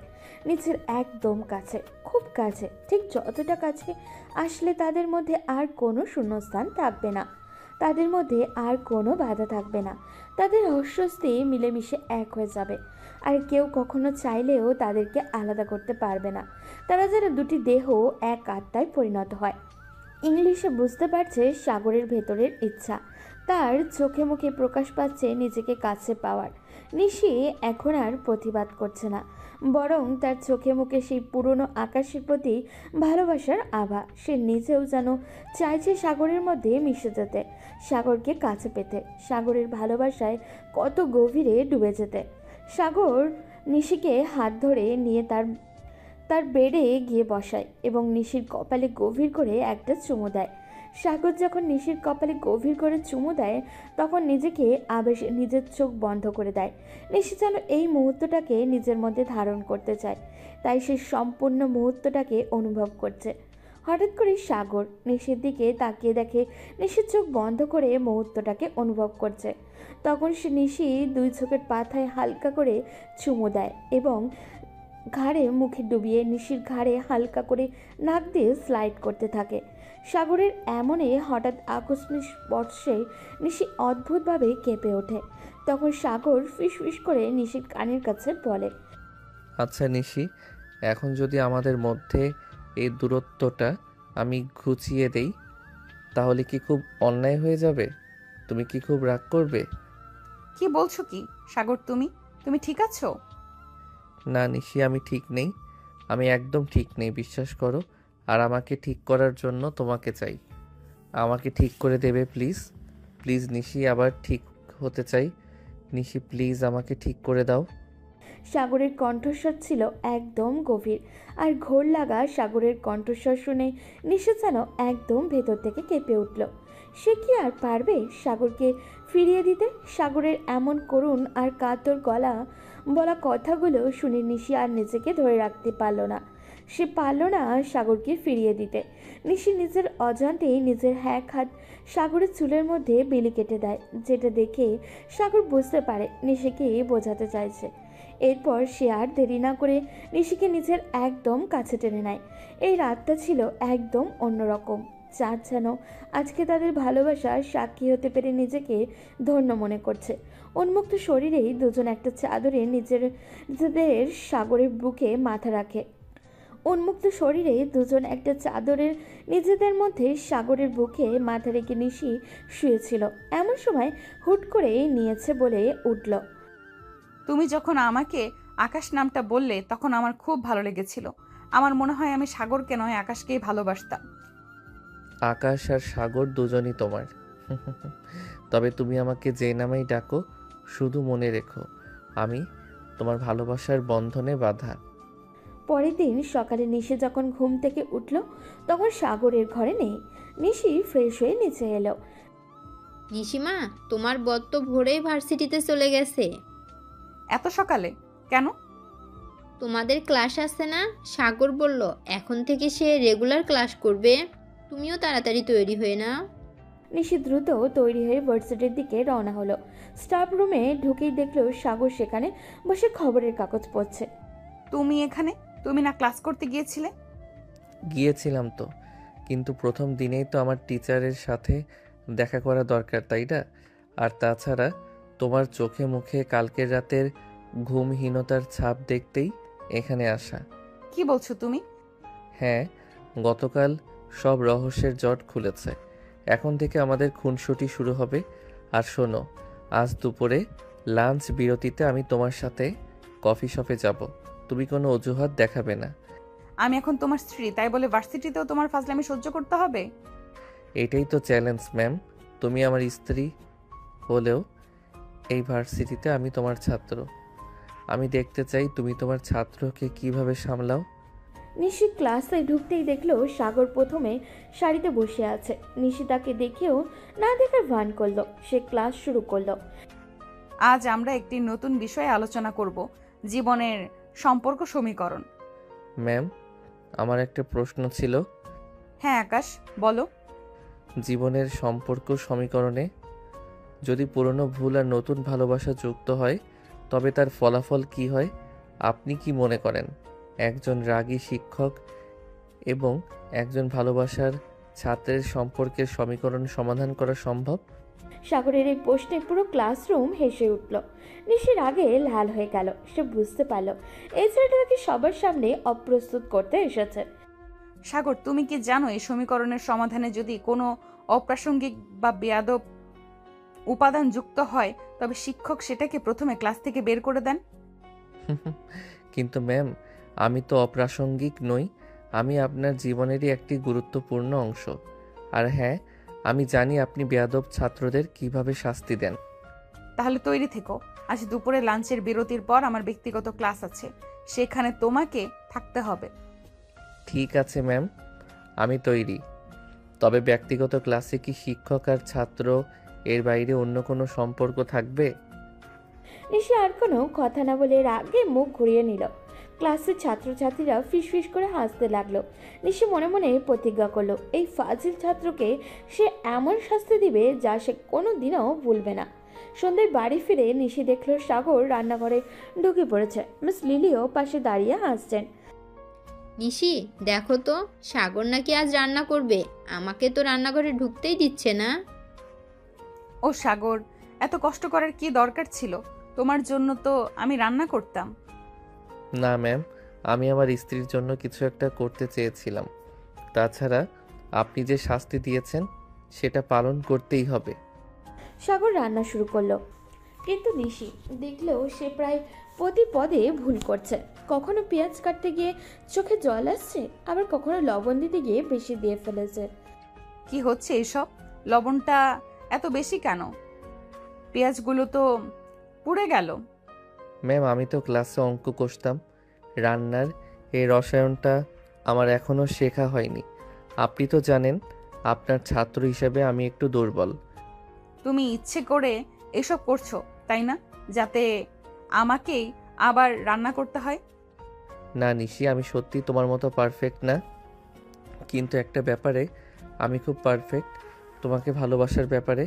Speaker 3: নিজের একদম কাছে, খুব কাছে, ঠিক যতটা কাছে আসলে তাদের মধ্যে আর কোনো শূন্যস্থান থাকবে না, তাদের মধ্যে আর কোনো বাধা থাকবে না, তাদের অস্বস্তি মিলেমিশে এক হয়ে যাবে। আর কেউ কখনো চাইলেও তাদেরকে আলাদা করতে পারবে না। তারা যেন দুটি দেহ এক আত্মায় পরিণত হয়। ইংলিশে বুঝতে পারছে সাগরের ভেতরের ইচ্ছা, তার চোখে মুখে প্রকাশ পাচ্ছে নিজেকে কাছে পাওয়ার। নিশি এখন আর প্রতিবাদ করছে না, বরং তার চোখে মুখে সেই পুরনো আকাশের প্রতি ভালোবাসার আভা। সে নিজেও যেন চাইছে সাগরের মধ্যে মিশে যেতে, সাগরকে কাছে পেতে, সাগরের ভালোবাসায় কত গভীরে ডুবে যেতে। সাগর নিশিকে হাত ধরে নিয়ে তার বেডে গিয়ে বসায় এবং নিশির কপালে গভীর করে একটা চুমু দেয়। সাগর যখন নিশির কপালে গভীর করে চুমু দেয় তখন নিজেকে আবেশে নিজের চোখ বন্ধ করে দেয়। নিশি যেন এই মুহূর্তটাকে নিজের মধ্যে ধারণ করতে চায়, তাই সে সম্পূর্ণ মুহূর্তটাকে অনুভব করছে। হঠাৎ করে সাগর নিশির দিকে তাকিয়ে দেখে নিশির চোখ বন্ধ করে মুহূর্তটাকে অনুভব করছে। তখন সে নিশি দুই চোখের পাতায় হালকা করে চুমু দেয় এবং ঘাড়ে মুখে ডুবিয়ে নিশির ঘাড়ে হালকা করে নাক দিয়ে স্লাইড করতে থাকে। সাগরের এমনে হঠাৎ আকস্মিক স্পর্শে নিশি অদ্ভুতভাবে কেঁপে ওঠে। তখন সাগর ফিসফিস করে নিশির কানের কাছে বলে,
Speaker 2: আচ্ছা নিশি, এখন যদি আমাদের মধ্যে এই দূরত্বটা আমি ঘুচিয়ে দেই তাহলে কি খুব অন্যায় হয়ে যাবে? তুমি কি খুব রাগ করবে?
Speaker 1: কি বলছো কি সাগর? তুমি তুমি ঠিক আছো?
Speaker 2: না নিশি, আমি ঠিক নেই। আমি একদম ঠিক নেই, বিশ্বাস করো। আর আমাকে ঠিক করার জন্য তোমাকে চাই। আমাকে ঠিক করে দেবে প্লিজ? প্লিজ নিশি, আবার ঠিক হতে চাই। নিশি প্লিজ আমাকে ঠিক করে দাও।
Speaker 3: সাগরের কণ্ঠস্বর ছিল একদম গভীর, আর ঘোর লাগা সাগরের কণ্ঠস্বর শুনে নিশি যেন একদম ভেতর থেকে কেঁপে উঠল। সে কি আর পারবে সাগরকে ফিরিয়ে দিতে? সাগরের এমন করুণ আর কাতর গলা বলা কথাগুলো শুনে নিশি আর নিজেকে ধরে রাখতে পারল না। সে পারল না সাগরকে ফিরিয়ে দিতে। নিশি নিজের অজান্তেই নিজের এক হাত সাগরের চুলের মধ্যে বিলি কেটে দেয়, যেটা দেখে সাগর বুঝতে পারে নিশিকে বোঝাতে চাইছে। এরপর সে আর দেরি না করে নিশিকে নিজের একদম কাছে টেনে নেয়। এই রাতটা ছিল একদম অন্যরকম। চাঁদ যেন আজকে তাদের ভালোবাসার সাক্ষী হতে পেরে নিজেকে ধন্য মনে করছে। উন্মুক্ত শরীরেই দুজন একটা চাদরে নিজেদের সাগরের বুকে মাথা রাখে। উন্মুক্ত শরীরে দুজন একটা চাদরের নিজেদের মধ্যে সাগরের বুকে মাথা রেখে নিশি শুয়েছিল। এমন সময় হুট করে নিয়েছে বলে উঠল।
Speaker 1: তুমি যখন আমাকে আকাশ নামটা বললে তখন আমার খুব ভালো লেগেছিল। আমার মনে হয় আমি সাগরকে নয় আকাশকেই ভালোবাসতাম।
Speaker 2: আকাশ আর সাগর দুজনই তোমার। তবে তুমি আমাকে যে নামেই ডাকো, শুধু মনে রেখো আমি তোমার ভালোবাসার বন্ধনে বাঁধা।
Speaker 3: পরের দিন সকালে নিশি যখন ঘুম থেকে উঠল তখন সাগরের ঘরে নেই। নিশি ফ্রেশ হয়ে নিচে এলো।
Speaker 4: নিশিমা, তোমার বর তো ভোরেই ভার্সিটিতে চলে গেছে।
Speaker 1: এত সকালে কেন?
Speaker 4: তোমাদের ক্লাস আছে না? সাগর বলল এখন থেকে সে রেগুলার ক্লাস করবে। তুমিও তাড়াতাড়ি তৈরি হয়ে নাও।
Speaker 3: নিশি দ্রুত তৈরি হয়ে ভার্সিটির দিকে রওনা হলো। স্টাফ রুমে ঢুকেই দেখলো সাগর সেখানে বসে খবরের কাগজ পড়ছে।
Speaker 1: তুমি এখানে? তুমি না ক্লাস করতে গিয়েছিলে?
Speaker 2: গিয়েছিলাম তো, কিন্তু প্রথম দিনেই তো আমার টিচারের সাথে দেখা করা দরকার, তাই না? আর তাছাড়া তোমার চোখে মুখে কালকের রাতের ঘুমহীনতার ছাপ দেখতেই এখানে আসা।
Speaker 1: কি বলছো তুমি?
Speaker 2: হ্যাঁ, গতকাল সব রহস্যের জট খুলেছে। এখন থেকে আমাদের খুনসুটি শুরু হবে। আর শোনো, আজ দুপুরে লাঞ্চ বিরতিতে আমি তোমার সাথে কফি শপে যাব। তুমি কোনো অজুহাত দেখাবে না।
Speaker 1: আমি এখন তোমার স্ত্রী, তাই বলে ভার্সিটিতেও তোমার ফাজলামি সহ্য করতে হবে?
Speaker 2: এটাই তো চ্যালেঞ্জ ম্যাম। তুমি আমার স্ত্রী হলেও এই ভার্সিটিতে আমি তোমার ছাত্র। আমি দেখতে চাই তুমি তোমার ছাত্রকে কিভাবে সামলাও।
Speaker 3: নিশি ক্লাসে ঢুকতেই দেখলো সাগর প্রথমে সারিতে বসে আছে। নিশি তাকে দেখেও না দেখার ভান করলো। সে ক্লাস শুরু করলো।
Speaker 1: আজ আমরা একটি নতুন বিষয়ে আলোচনা করব, জীবনের সম্পর্ক সমীকরণ।
Speaker 2: ম্যাম, আমার একটা প্রশ্ন ছিল।
Speaker 1: হ্যাঁ আকাশ, বলো।
Speaker 2: জীবনের সম্পর্ক সমীকরণে যদি পুরনো ভুল আর নতুন ভালোবাসা যুক্ত হয় তবে তার ফলাফল কি হয়? আপনি কি মনে করেন একজন রাগী শিক্ষক এবং একজন ভালোবাসার ছাত্রের সম্পর্কের সমীকরণ সমাধান করা সম্ভব?
Speaker 3: সাগরের এই প্রশ্নে পুরো ক্লাসরুম হেসে উঠল। নিশির আগে লাল হয়ে গেল। সে বুঝতে পারল এই ছেলেটা তাকে সবার সামনে অপ্রস্তুত করতে এসেছে।
Speaker 1: সাগর, তুমি কি জানো এই সমীকরণের সমাধানে যদি কোনো অপ্রাসঙ্গিক বা বেয়াদব উপাদান যুক্ত হয় তবে শিক্ষক সেটাকে প্রথমে ক্লাস থেকে বের করে দেন?
Speaker 2: কিন্তু ম্যাম, আমি তো অপ্রাসঙ্গিক নই। আমি আপনার জীবনেরই একটি গুরুত্বপূর্ণ অংশ। আর হ্যাঁ, আমি জানি আপনি বেয়াদব ছাত্রদের কিভাবে শাস্তি দেন।
Speaker 1: তাহলে তৈরি থেকো। আজ দুপুরে লাঞ্চের বিরতির পর আমার ব্যক্তিগত ক্লাস আছে, সেখানে তোমাকে থাকতে হবে।
Speaker 2: ঠিক আছে ম্যাম, আমি তৈরি। তবে ব্যক্তিগত ক্লাসে কি শিক্ষক আর ছাত্র এর বাইরে অন্য কোনো সম্পর্ক থাকবে?
Speaker 3: নিশি আর কোনো কথা না বলে রাগে মুখ ঘুরিয়ে নিল। ক্লাসের ছাত্রছাত্রীরা ফিসফিস করে হাসতে লাগলো। নিশি মনে মনে প্রতিজ্ঞা করলো এই ফাজিল ছাত্রকে সে এমন শাস্তি দিবে যা সে কোনো দিনও ভুলবে না। সন্ধ্যায় বাড়ি ফিরে নিশি দেখলো সাগর রান্নাঘরে ঢুকে পড়েছে। মিস লিলিও পাশে দাঁড়িয়ে হাসছেন।
Speaker 4: নিশি, দেখো তো সাগর নাকি আজ রান্না করবে। আমাকে তো রান্নাঘরে ঢুকতেই দিচ্ছে না।
Speaker 1: ও সাগর, এত কষ্ট করার কি দরকার ছিল? তোমার জন্য তো আমি রান্না করতাম।
Speaker 2: না ম্যাম, আমি আমার স্ত্রীর জন্য কিছু একটা করতে চেয়েছিলাম। তাছাড়া আপনি যে শাস্তি দিয়েছেন সেটা পালন করতেই হবে।
Speaker 3: সাগর রান্না শুরু করলো, কিন্তু নিশি দেখলেও সে প্রায় প্রতি পদে ভুল করছে। কখনো পেঁয়াজ কাটতে গিয়ে চোখে জল আসছে, আবার কখনো লবণ দিতে গিয়ে বেশি দিয়ে ফেলেছে।
Speaker 1: কি হচ্ছে এসব? লবণটা এত বেশি কেন? পেঁয়াজগুলো তো পুড়ে গেল।
Speaker 2: ম্যাম, আমি তো ক্লাসে অঙ্ক কষতাম। রান্নার এই রসায়নটা আমার এখনও শেখা হয়নি। আপনি তো জানেন আপনার ছাত্র হিসেবে আমি একটু দুর্বল।
Speaker 1: তুমি ইচ্ছে করে এসব করছো তাই না, যাতে আমাকেই আবার রান্না করতে হয়?
Speaker 2: না নিশি, আমি সত্যি তোমার মতো পারফেক্ট না, কিন্তু একটা ব্যাপারে আমি খুব পারফেক্ট, তোমাকে ভালোবাসার ব্যাপারে।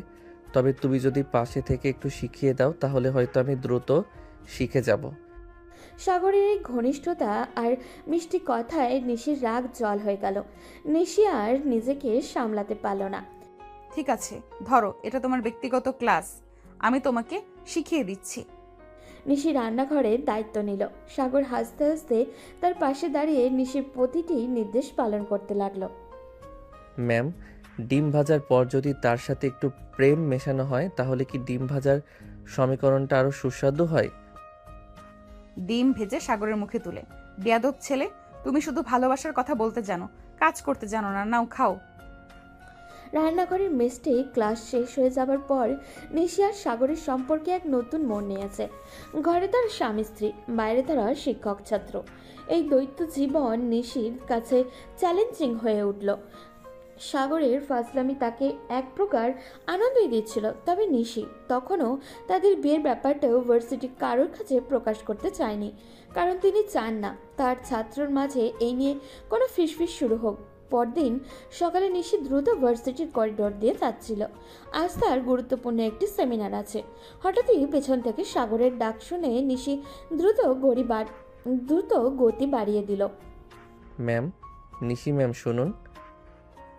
Speaker 2: তবে তুমি যদি পাশে থেকে একটু শিখিয়ে দাও তাহলে হয়তো আমি দ্রুত শিখে যাব।
Speaker 3: সাগরের এই ঘনিষ্ঠতা আর মিষ্টি কথায় নিশির রাগ জল হয়ে গেল। নিশি আর নিজেকে সামলাতে পারল না।
Speaker 1: ঠিক আছে, ধরো এটা তোমার ব্যক্তিগত ক্লাস, আমি তোমাকে শিখিয়ে দিচ্ছি।
Speaker 3: নিশি রান্নাঘরের দায়িত্ব নিল। সাগর হাসতে হাসতে তার পাশে দাঁড়িয়ে নিশির প্রতিটি নির্দেশ পালন করতে লাগলো।
Speaker 2: ম্যাম, ডিম ভাজার পর যদি তার সাথে একটু প্রেম মেশানো হয় তাহলে কি ডিম ভাজার সমীকরণটা আরও সুস্বাদু হয়?
Speaker 1: ডিম ভেজে সাগরের মুখে তুলে, বেয়াদব ছেলে, তুমি শুধু ভালোবাসার কথা বলতে জানো, কাজ করতে জানো না। নাও খাও।
Speaker 3: রান্নাঘরের মেসটি ক্লাস শেষ হয়ে যাবার পর নিশি আর সাগরের সম্পর্কে এক নতুন মোড় নিয়েছে। ঘরে তার স্বামী স্ত্রী, বাইরে তারা শিক্ষক ছাত্র। এই দ্বৈত জীবন নিশির কাছে চ্যালেঞ্জিং হয়ে উঠল। সাগরের ফাজলামি তাকে এক প্রকার আনন্দই দিচ্ছিল, তবে নিশি তখনও তাদের বিয়ের ব্যাপারটাও ভার্সিটির কারোর কাছে প্রকাশ করতে চায়নি, কারণ তিনি চান না তার ছাত্রর মাঝে এই নিয়ে কোনো ফিসফিস শুরু হোক। পরদিন সকালে নিশি দ্রুত ভার্সিটির করিডোর দিয়ে যাচ্ছিল। আজ তার গুরুত্বপূর্ণ একটি সেমিনার আছে। হঠাৎই পেছন থেকে সাগরের ডাক শুনে নিশি দ্রুত গতি বাড়িয়ে দিল।
Speaker 2: ম্যাম, নিশি ম্যাম শুনুন।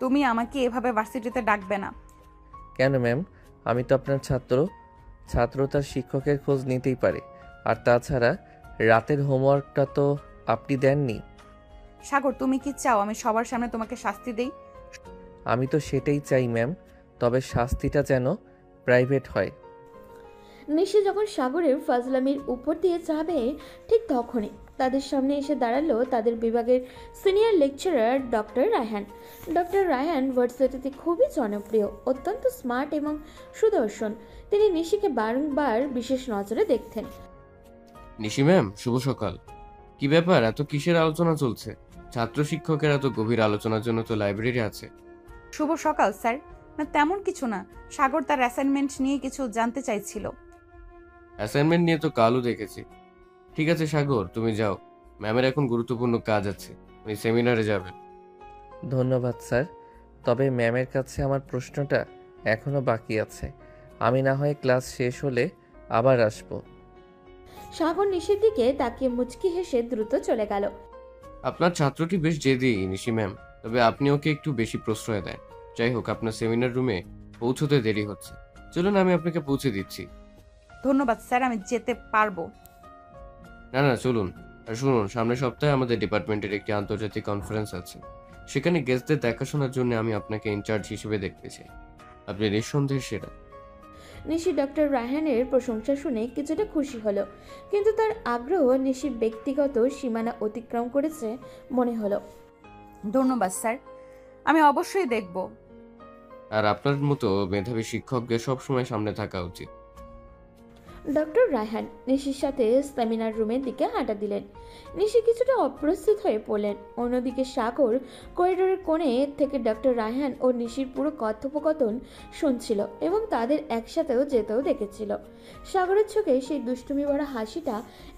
Speaker 1: তুমি আমাকে এভাবে ভার্সিটিতে ডাকবে না।
Speaker 2: কেন ম্যাম? আমি তো আপনার ছাত্র। ছাত্র তার শিক্ষকের খোঁজ নিতেই পারে। আর তাছাড়া রাতের হোমওয়ার্কটা তো আপনি দেননি।
Speaker 1: সাগর, তুমি কি চাও আমি সবার সামনে তোমাকে শাস্তি দেই?
Speaker 2: আমি তো সেটাই চাই ম্যাম, তবে শাস্তিটা যেন প্রাইভেট হয়।
Speaker 3: নিশি যখন সাগরের ফাজলামির উপর দিয়ে যাবে, ঠিক তখনই তাদের সামনে এসে দাঁড়ালো তাদের বিভাগের senior lecturer doctor Raihan. Doctor Raihan ভার্সিটিতে খুবই জনপ্রিয়, অত্যন্ত স্মার্ট এবং সুদর্শন। তিনি নিশিকে বারংবার বিশেষ নজরে দেখতেন।
Speaker 8: নিশি ম্যাম, শুভ সকাল। কি ব্যাপার, এত কিসের আলোচনা চলছে? ছাত্র শিক্ষকের এত গভীর আলোচনার জন্য তো লাইব্রেরি আছে।
Speaker 1: শুভ সকাল স্যার। না তেমন কিছু না, সাগর তার অ্যাসাইনমেন্ট নিয়ে কিছু জানতে চাইছিল।
Speaker 8: অ্যাসাইনমেন্ট নিয়ে তো কালও দেখেছি। ঠিক আছে সাগর, তুমি যাও, ম্যামের এখন গুরুত্বপূর্ণ কাজ আছে, উনি সেমিনারে যাবেন।
Speaker 2: ধন্যবাদ স্যার, তবে ম্যামের কাছে আমার প্রশ্নটা এখনও বাকি আছে। আমি না হয় ক্লাস শেষ হলে আবার আসবো।
Speaker 3: সাগর নিশির দিকে তাকিয়ে মুচকি হেসে দ্রুত চলে গেল।
Speaker 8: আপনার ছাত্রটি বেশ জেদি নিশি ম্যাম, তবে আপনি ওকে একটু বেশি প্রশ্রয় দেন। যাই হোক, আপনার সেমিনার রুমে পৌঁছতে দেরি হচ্ছে, চলুন আমি আপনাকে পৌঁছে দিচ্ছি।
Speaker 1: ধন্যবাদ স্যার, আমি যেতে পারবো।
Speaker 8: না না, চলুন। আর শুনুন, সামনের সপ্তাহে আমাদের ডিপার্টমেন্টের একটি আন্তর্জাতিক কনফারেন্স আছে, সেখানে গেস্টদের দেখাশোনার জন্য আমি আপনাকে ইনচার্জ হিসেবে দেখতে চাই। আপনি নিঃসন্দেহে সেরা।
Speaker 3: নিশি ডক্টর রায়হানের প্রশংসা শুনে কিছুটা খুশি হলো, কিন্তু তার আগ্রহ নিশির ব্যক্তিগত সীমানা অতিক্রম করেছে মনে হলো।
Speaker 1: ধন্যবাদ স্যার, আমি অবশ্যই দেখব।
Speaker 8: আর আপনার মতো মেধাবী শিক্ষকদের সবসময় সামনে থাকা উচিত।
Speaker 3: ডক্টর রায়হান নিশির সাথে সেমিনার রুমের দিকে হাঁটা দিলেন। নিশি কিছুটা অপ্রস্তুত হয়ে পড়লেন। অন্যদিকে সাগর করিডোরের কোণে থেকে ডক্টর রায়হান ও নিশির পুরো কথোপকথন শুনছিল এবং তাদের একসাথেও যেতেও দেখেছিল। সাগরের চোখে সেই দুষ্টুমি ভরা হাসিটা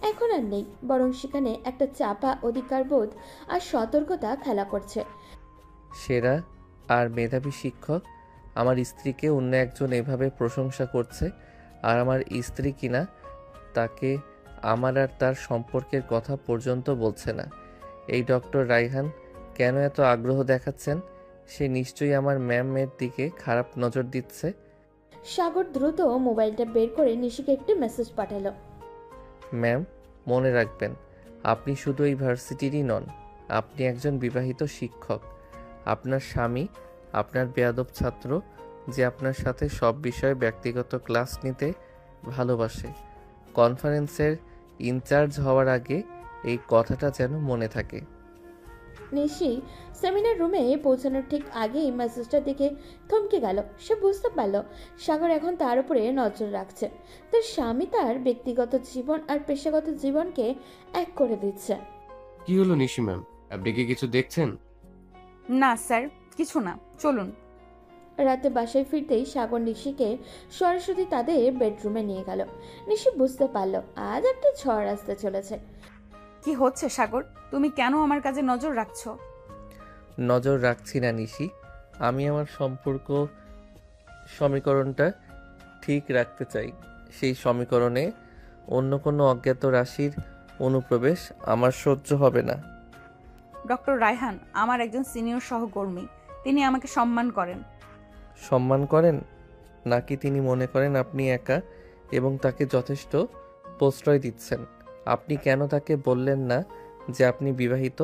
Speaker 3: এখন আর নেই, বরং সেখানে একটা চাপা অধিকারবোধ আর সতর্কতা খেলা করছে।
Speaker 2: সেরা আর মেধাবী শিক্ষক আমার স্ত্রীকে অন্য একজন এভাবে প্রশংসা করছে, আর আমার স্ত্রী কিনা তাকে আমার আর তার সম্পর্কের কথা পর্যন্ত বলছে না। এই ডক্টর রায়হান কেন এত আগ্রহ দেখাচ্ছেন? সে নিশ্চয়ই আমার ম্যামের দিকে খারাপ নজর দিচ্ছে।
Speaker 3: সাগর দ্রুত মোবাইলটা বের করে নিশিকে একটি মেসেজ পাঠালো।
Speaker 2: ম্যাম, মনে রাখবেন আপনি শুধু এই ভার্সিটিরই নন, আপনি একজন বিবাহিত শিক্ষক। আপনার স্বামী আপনার বেয়াদব ছাত্র, যে আপনার সাথে সব বিষয়ে ব্যক্তিগত ক্লাস নিতে ভালোবাসে। কনফারেন্সের ইনচার্জ হওয়ার আগে এই কথাটা যেন মনে থাকে।
Speaker 3: নিশি সেমিনার রুমে পৌঁছানোর ঠিক আগেই মেসেজটা দেখে থমকে গেল। সে বুঝতে পারল সাগর এখন তার উপরে নজর রাখছে। তার স্বামী তার ব্যক্তিগত জীবন আর পেশাগত জীবনকে এক করে দিচ্ছে।
Speaker 8: কি হলো নিশি ম্যাম, আপনি কি কিছু দেখছেন?
Speaker 1: না স্যার, কিছু না, চলুন।
Speaker 3: রাতে বাসায় ফিরতেই সাগর নিশিকে সরাসরি তাদের বেডরুমে নিয়ে গেল। নিশি বুঝতে পারল আজ একটা ঝড় আসতে চলেছে।
Speaker 1: কি হচ্ছে সাগর? তুমি কেন আমার কাজে নজর রাখছো?
Speaker 2: নজর রাখছি না নিশি, আমি আমার সম্পর্ক সমীকরণটা ঠিক রাখতে চাই। সেই সমীকরণে অন্য কোনো অজ্ঞাত রাশির অনুপ্রবেশ আমার সহ্য হবে না।
Speaker 1: ডক্টর রায়হান আমার একজন সিনিয়র সহকর্মী, তিনি আমাকে সম্মান করেন।
Speaker 2: সম্মান করেন নাকি তিনি মনে করেন আপনি একা এবং তাকে যথেষ্ট প্রশ্রয় দিচ্ছেন? আপনি কেন তাকে বললেন না যে আপনি বিবাহিত?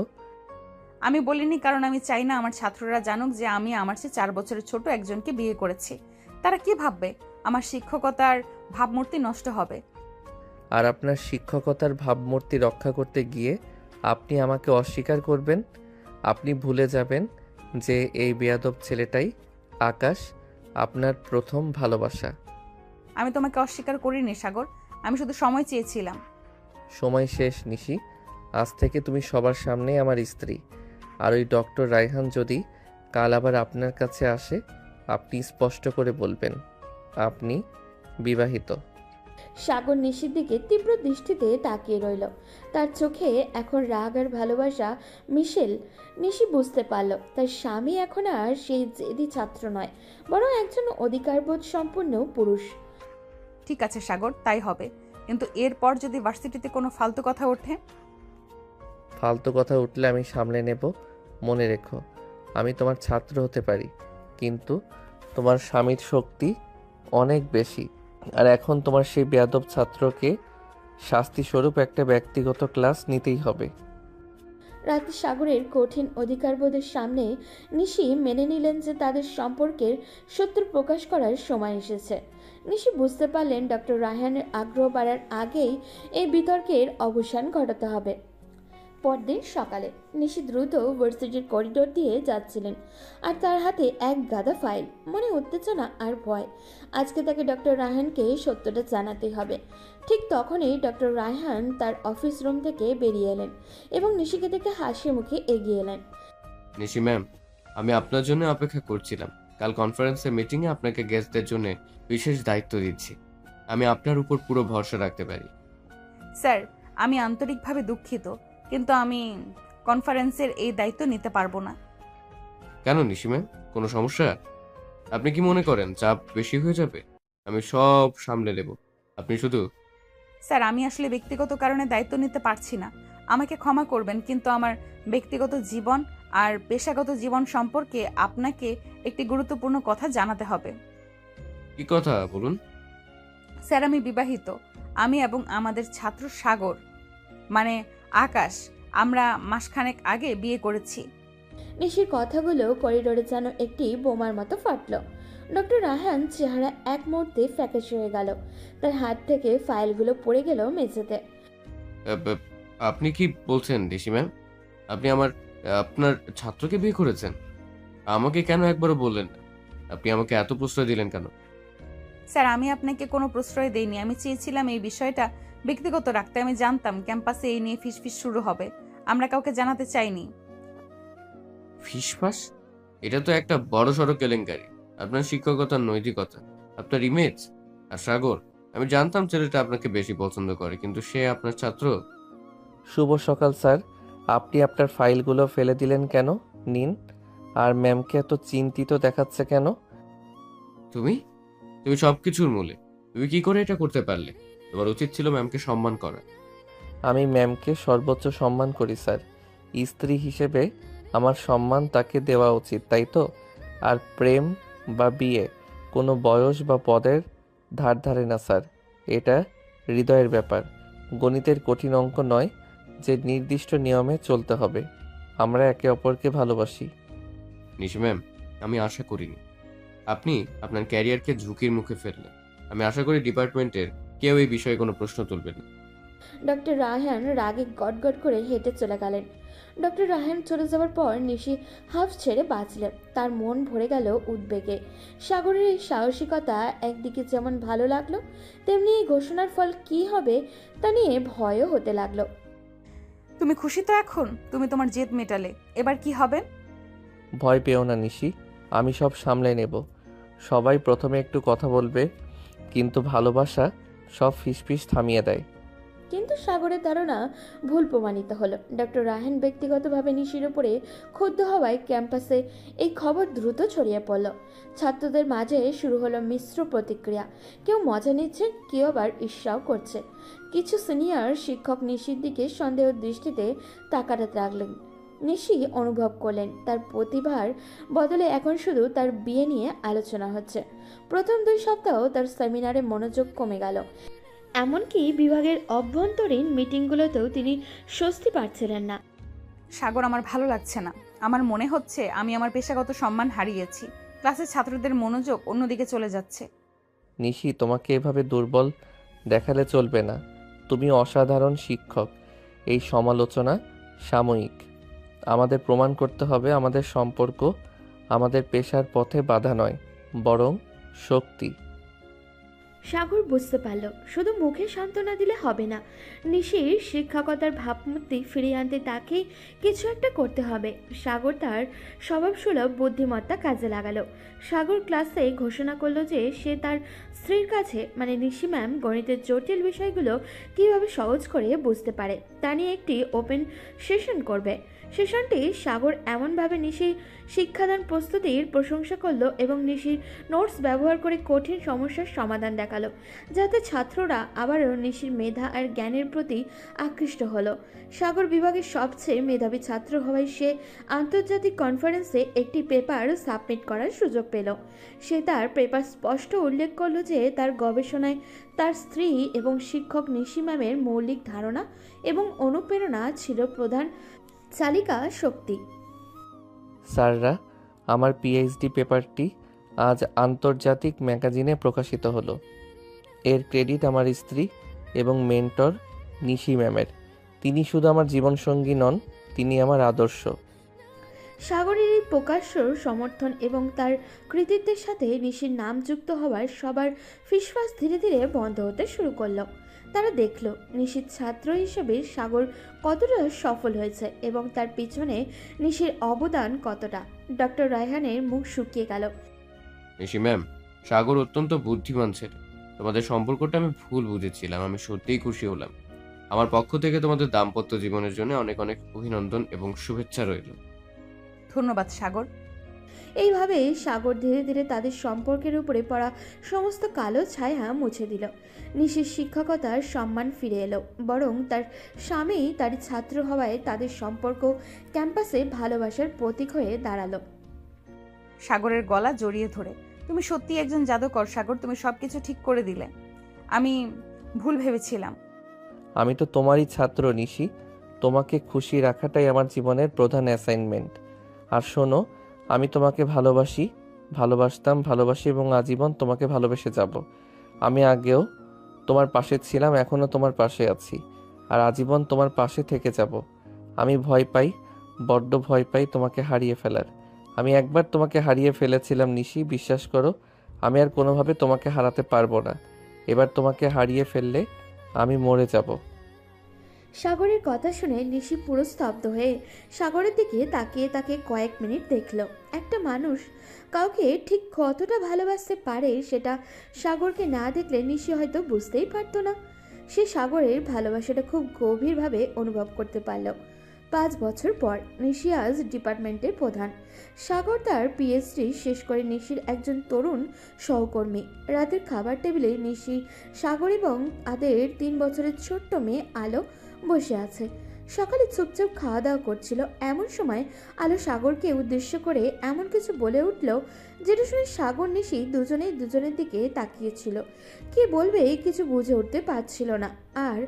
Speaker 1: আমি বলিনি কারণ আমি চাই না আমার ছাত্ররা জানুক যে আমি আমার চেয়ে 4 বছরের ছোট একজনকে বিয়ে করেছি। তারা কি ভাববে? আমার শিক্ষকতার ভাবমূর্তি নষ্ট হবে।
Speaker 2: আর আপনার শিক্ষকতার ভাবমূর্তি রক্ষা করতে গিয়ে আপনি আমাকে অস্বীকার করবেন? আপনি ভুলে যাবেন যে এই বেয়াদব ছেলেটাই আকাশ, আপনার প্রথম ভালোবাসা।
Speaker 1: আমি তোমাকে অস্বীকার করিনি সাগর, আমি শুধু সময় চেয়েছিলাম।
Speaker 2: সময় শেষ নিশি, আজ থেকে তুমি সবার সামনে আমার স্ত্রী। আর ওই ডক্টর রায়হান যদি কাল আবার আপনার কাছে আসে, আপনি স্পষ্ট করে বলবেন আপনি বিবাহিত।
Speaker 3: সাগর নিশির দিকে তীব্র দৃষ্টিতে তাকিয়ে রইল। তার চোখে এখন রাগ আর ভালোবাসা মিশেল। নিশি বুঝতে পারল তার স্বামী এখন আর সেই জেদি ছাত্র নয়, বরং একজন অধিকারবোধ সম্পন্ন পুরুষ।
Speaker 1: ঠিক আছে সাগর, তাই হবে, কিন্তু এরপর যদি ভার্সিটিতে কোনো ফালতু কথা ওঠে?
Speaker 2: ফালতু কথা উঠলে আমি সামলে নেব। মনে রেখো, আমি তোমার ছাত্র হতে পারি, কিন্তু তোমার স্বামীর শক্তি অনেক বেশি। আর এখন তোমার সেই বেয়াদব ছাত্রকে শাস্তিস্বরূপ একটা ব্যক্তিগত ক্লাস নিতেই হবে।
Speaker 3: রাতে সাগরের কঠিন অধিকারবোধের সামনে নিশি মেনে নিলেন যে তাদের সম্পর্কের সত্য প্রকাশ করার সময় এসেছে। নিশি বুঝতে পারলেন ডক্টর রায়হানের আগ্রহ বাড়ার আগেই এই বিতর্কের অবসান ঘটাতে হবে। পরদিন সকালে নিশি দ্রুত ভার্সিটির করিডোর দিয়ে যাচ্ছিলেন, আর তার হাতে এক গাদা ফাইল। মনে উত্তেজনা আর ভয়। আজকে তাকে ডক্টর রায়হানকে সত্যটা জানাতেই হবে। ঠিক তখনই ডক্টর রায়হান তার অফিস রুম থেকে বেরিয়ে এলেন এবং নিশিকে দেখে হাসি মুখে এগিয়ে এলেন।
Speaker 8: নিশি ম্যাম, আমি আপনার জন্য অপেক্ষা করছিলাম। কাল কনফারেন্সের মিটিংয়ে আপনাকে গেস্টদের জন্য বিশেষ দায়িত্ব দিচ্ছি। আমি আপনার উপর পুরো ভরসা রাখতে পারি।
Speaker 1: স্যার, আমি আন্তরিকভাবে দুঃখিত, কিন্তু আমি কনফারেন্সের এই দায়িত্ব নিতে পারবো না।
Speaker 8: কেন নিশি ম্যাম, কোনো সমস্যা? আপনি কি মনে করেন চাপ বেশি হয়ে যাবে? আমি সব সামলে নেব, আপনি শুধু।
Speaker 1: স্যার, আমি আসলে ব্যক্তিগত কারণে দায়িত্ব নিতে পারছি না, আমাকে ক্ষমা করবেন, কিন্তু আমার ব্যক্তিগত জীবন আর পেশাগত জীবন সম্পর্কে আপনাকে একটি গুরুত্বপূর্ণ কথা জানাতে হবে।
Speaker 8: কি কথা বলুন।
Speaker 1: স্যার, আমি বিবাহিত। আমি এবং আমাদের ছাত্র সাগর, মানে আকাশ, আমরা মাসখানেক আগে বিয়ে করেছি।
Speaker 3: নিশির কথাগুলো করিডোরে যেন একটি বোমার মতো ফাটল। ডক্টর রায়হান চেহারা এক মুহূর্তে ফ্যাকাশে হয়ে গেল। তার হাত থেকে ফাইলগুলো পড়ে গেল মেঝেতে।
Speaker 8: আপনি কি বলছেন নিশি ম্যাম? আপনি আপনার ছাত্রকে বিয়ে করেছেন? আমাকে কেন একবারও বললেন না? আপনি আমাকে এত প্রশ্রয় দিলেন কেন?
Speaker 1: স্যার, আমি আপনাকে কোনো প্রশ্রয় দেইনি, আমি চেয়েছিলাম এই বিষয়টা ব্যক্তিগত রাখতে। আমি জানতাম ক্যাম্পাসে এই নিয়ে ফিসফিস শুরু হবে, আমরা কাউকে জানাতে চাইনি।
Speaker 8: ফিসফাস? এটা তো একটা বড় সড়ো কেলেঙ্কারি। আপনার শিক্ষকতার নৈতিকতা, আপনার ইমেজ। আর সাগর, আমি জানতাম ছেলেটা আপনাকে বেশি পছন্দ করে, কিন্তু সে আপনার ছাত্র।
Speaker 2: শুভ সকাল স্যার, আপনি আপনার ফাইলগুলো ফেলে দিলেন কেন? নিন। আর ম্যামকে এত চিন্তিত দেখাচ্ছে কেন?
Speaker 8: তুমি তুমি সবকিছুর মূলে। তুমি কি করে এটা করতে পারলে? তোমার উচিত ছিল ম্যামকে সম্মান করা।
Speaker 2: আমি ম্যামকে সর্বোচ্চ সম্মান করি স্যার। স্ত্রী হিসেবে আমার সম্মান তাকে দেওয়া উচিত, তাই তো? আর প্রেম বা বিয়ে কোনো বয়স বা পদের ধার ধারে না স্যার। এটা হৃদয়ের ব্যাপার, গণিতের কঠিন অঙ্ক নয়। যে নির্দিষ্ট নিয়মে চলতে হবে। আমরা একে অপরকে ভালোবাসি।
Speaker 8: নিশি ম্যাম, আমি আশা করিনি আপনি আপনার ক্যারিয়ারকে ঝুঁকির মুখে ফেললেন। আমি আশা করি ডিপার্টমেন্টের কেউ এই বিষয়ে কোনো প্রশ্ন তুলবেন না।
Speaker 3: ডক্টর রায়হান রাগে গটগট করে হেঁটে চলে গেলেন। ডক্টর রায়হান চলে যাওয়ার পর নিশি হাফ ছেড়ে বাঁচলেন। তার মন ভরে গেল উদ্বেগে। সাগরের এই সাহসিকতা একদিকে যেমন ভালো লাগলো, তেমনি এই ঘোষণার ফল কী হবে তা নিয়ে ভয়ও হতে লাগলো।
Speaker 1: তুমি খুশি তো এখন? তুমি তোমার জেদ মেটালে, এবার কি হবে?
Speaker 2: ভয় পেও না নিশি, আমি সব সামলে নেব। সবাই প্রথমে একটু কথা বলবে, কিন্তু ভালোবাসা সব ফিসফিস থামিয়ে দেয়।
Speaker 3: কিন্তু সাগরের ধারণা ভুল প্রমাণিত হলো। ডক্টর রায়হান ব্যক্তিগতভাবে নিশির উপরে ক্ষুব্ধ হওয়ায় ক্যাম্পাসে এই খবর দ্রুত ছড়িয়ে পড়ল। ছাত্রদের মাঝে শুরু হলো মিশ্র প্রতিক্রিয়া। কেউ মজা নিচ্ছে, কেউ আবার ঈর্ষাও করছে। কিছু সিনিয়র শিক্ষক নিশির দিকে সন্দেহ দৃষ্টিতে তাকাতে লাগলেন। নিশি অনুভব করলেন তার প্রতিভার বদলে এখন শুধু তার বিয়ে নিয়ে আলোচনা হচ্ছে। প্রথম 2 সপ্তাহ তার সেমিনারে মনোযোগ কমে গেল। এমনকি বিভাগের অভ্যন্তরীণ মিটিংগুলোতেও তিনি স্বস্তি পাচ্ছিলেন না।
Speaker 1: সাগর, আমার ভালো লাগছে না। আমার মনে হচ্ছে আমি আমার পেশাগত সম্মান হারিয়েছি। ক্লাসের ছাত্রদের মনোযোগ অন্যদিকে চলে যাচ্ছে।
Speaker 2: নিশি, তোমাকে এভাবে দুর্বল দেখালে চলবে না। তুমি অসাধারণ শিক্ষক। এই সমালোচনা সাময়িক। আমাদের প্রমাণ করতে হবে আমাদের সম্পর্ক আমাদের পেশার পথে বাধা নয়, বরং শক্তি।
Speaker 3: সাগর বুঝতে পারল শুধু মুখে সান্ত্বনা দিলে হবে না। নিশির শিক্ষকতার ভাবমূর্তি ফিরিয়ে আনতে তাকে কিছু একটা করতে হবে। সাগর তার স্বভাবসুলভ বুদ্ধিমত্তা কাজে লাগালো। সাগর ক্লাসে ঘোষণা করলো যে সে তার স্ত্রীর কাছে মানে নিশি ম্যাম গণিতের জটিল বিষয়গুলো কীভাবে সহজ করে বুঝতে পারে তা নিয়ে একটি ওপেন সেশন করবে। সেশনটি সাগর এমনভাবে নিশির শিক্ষাদান প্রস্তুতির প্রশংসা করলো এবং নিশির নোটস ব্যবহার করে কঠিন সমস্যার সমাধান দেখালো, যাতে ছাত্ররা আবারও নিশির মেধা আর জ্ঞানের প্রতি আকৃষ্ট হলো। সাগর বিভাগের সবচেয়ে মেধাবী ছাত্র হওয়ায় সে আন্তর্জাতিক কনফারেন্সে একটি পেপার সাবমিট করার সুযোগ পেল। সে তার পেপার স্পষ্ট উল্লেখ করলো যে তার গবেষণায় তার স্ত্রী এবং শিক্ষক নিশি ম্যামের মৌলিক ধারণা এবং অনুপ্রেরণা ছিল প্রধান চালিকা শক্তি।
Speaker 2: স্যাররা, আমার পিএইচডি পেপারটি আজ আন্তর্জাতিক ম্যাগাজিনে প্রকাশিত হলো। এর ক্রেডিট আমার স্ত্রী এবং মেন্টর নিশি ম্যামের। তিনি শুধু আমার জীবনসঙ্গী নন, তিনি আমার আদর্শ।
Speaker 3: সাগরের এই প্রকাশ্য সমর্থন এবং তার কৃতিত্বের সাথে নিশির নাম যুক্ত হওয়ার সবার ফিসফাস ধীরে ধীরে বন্ধ হতে শুরু করলো। তারা দেখল নিশির ছাত্র হিসেবে সাগর কতটা সফল হয়েছে এবং তার পিছনে নিশির অবদান কতটা। ডক্টর রায়হানের মুখ শুকিয়ে গেল।
Speaker 8: নিশি ম্যাম, সাগর অত্যন্ত বুদ্ধিমান ছেলে। তোমাদের সম্পর্কটা আমি ভুল বুঝেছিলাম। আমি সত্যিই খুশি হলাম। আমার পক্ষ থেকে তোমাদের দাম্পত্য জীবনের জন্য অনেক অনেক অভিনন্দন এবং শুভেচ্ছা রইল।
Speaker 1: ধন্যবাদ সাগর।
Speaker 3: এইভাবে সাগর ধীরে ধীরে তাদের সম্পর্কের উপরে পড়া সমস্ত কালো ছায়া মুছে দিল। নিশির শিক্ষকতার সম্মান ফিরে এলো, বরং তার স্বামী তার ছাত্র হওয়ায় তাদের সম্পর্ক ক্যাম্পাসে ভালোবাসার প্রতীক হয়ে দাঁড়ালো।
Speaker 1: সাগরের গলা জড়িয়ে ধরে, তুমি সত্যি একজন জাদুকর সাগর। তুমি সবকিছু ঠিক করে দিলে। আমি ভুল ভেবেছিলাম।
Speaker 2: আমি তো তোমারই ছাত্র নিশি। তোমাকে খুশি রাখাটাই আমার জীবনের প্রধান অ্যাসাইনমেন্ট। আর শোনো, আমি তোমাকে ভালোবাসি, ভালোবাসতাম, ভালোবাসি এবং আজীবন তোমাকে ভালোবেসে যাব। আমি আগেও তোমার পাশে ছিলাম, এখনও তোমার পাশে আছি, আর আজীবন তোমার পাশে থেকে যাব। আমি ভয় পাই, বড্ড ভয় পাই তোমাকে হারিয়ে ফেলার। আমি একবার তোমাকে হারিয়ে ফেলেছিলাম নিশি, বিশ্বাস করো। আমি আর কোনোভাবে তোমাকে হারাতে পারবো না। এবার তোমাকে হারিয়ে ফেললে আমি মরে যাব।
Speaker 3: সাগরের কথা শুনে নিশি পুরো স্তব্ধ হয়ে সাগরের দিকে তাকিয়ে তাকে কয়েক মিনিট দেখল। একটা মানুষ কাউকে ঠিক কতটা ভালোবাসতে পারে সেটা সাগরকে না দেখলে নিশি হয়তো বুঝতেই পারতো না। সে সাগরের ভালোবাসাটা খুব গভীরভাবে অনুভব করতে পারল। 5 বছর পর নিশি আজ ডিপার্টমেন্টের প্রধান। সাগর তার পিএইচডি শেষ করে নিশির একজন তরুণ সহকর্মী। রাতের খাবার টেবিলে নিশি, সাগর এবং তাদের 3 বছরের ছোট্ট মেয়ে আলো বসে আছে। সকালে চুপচাপ খাওয়া দাওয়া করছিল, এমন সময় আলো সাগরকে উদ্দেশ্য করে এমন কিছু বলে উঠল যেটা শুনে সাগর নিশি দুজনেই দুজনের দিকে তাকিয়েছিল। কি বলবে কিছু বুঝে উঠতে পারছিল না। আর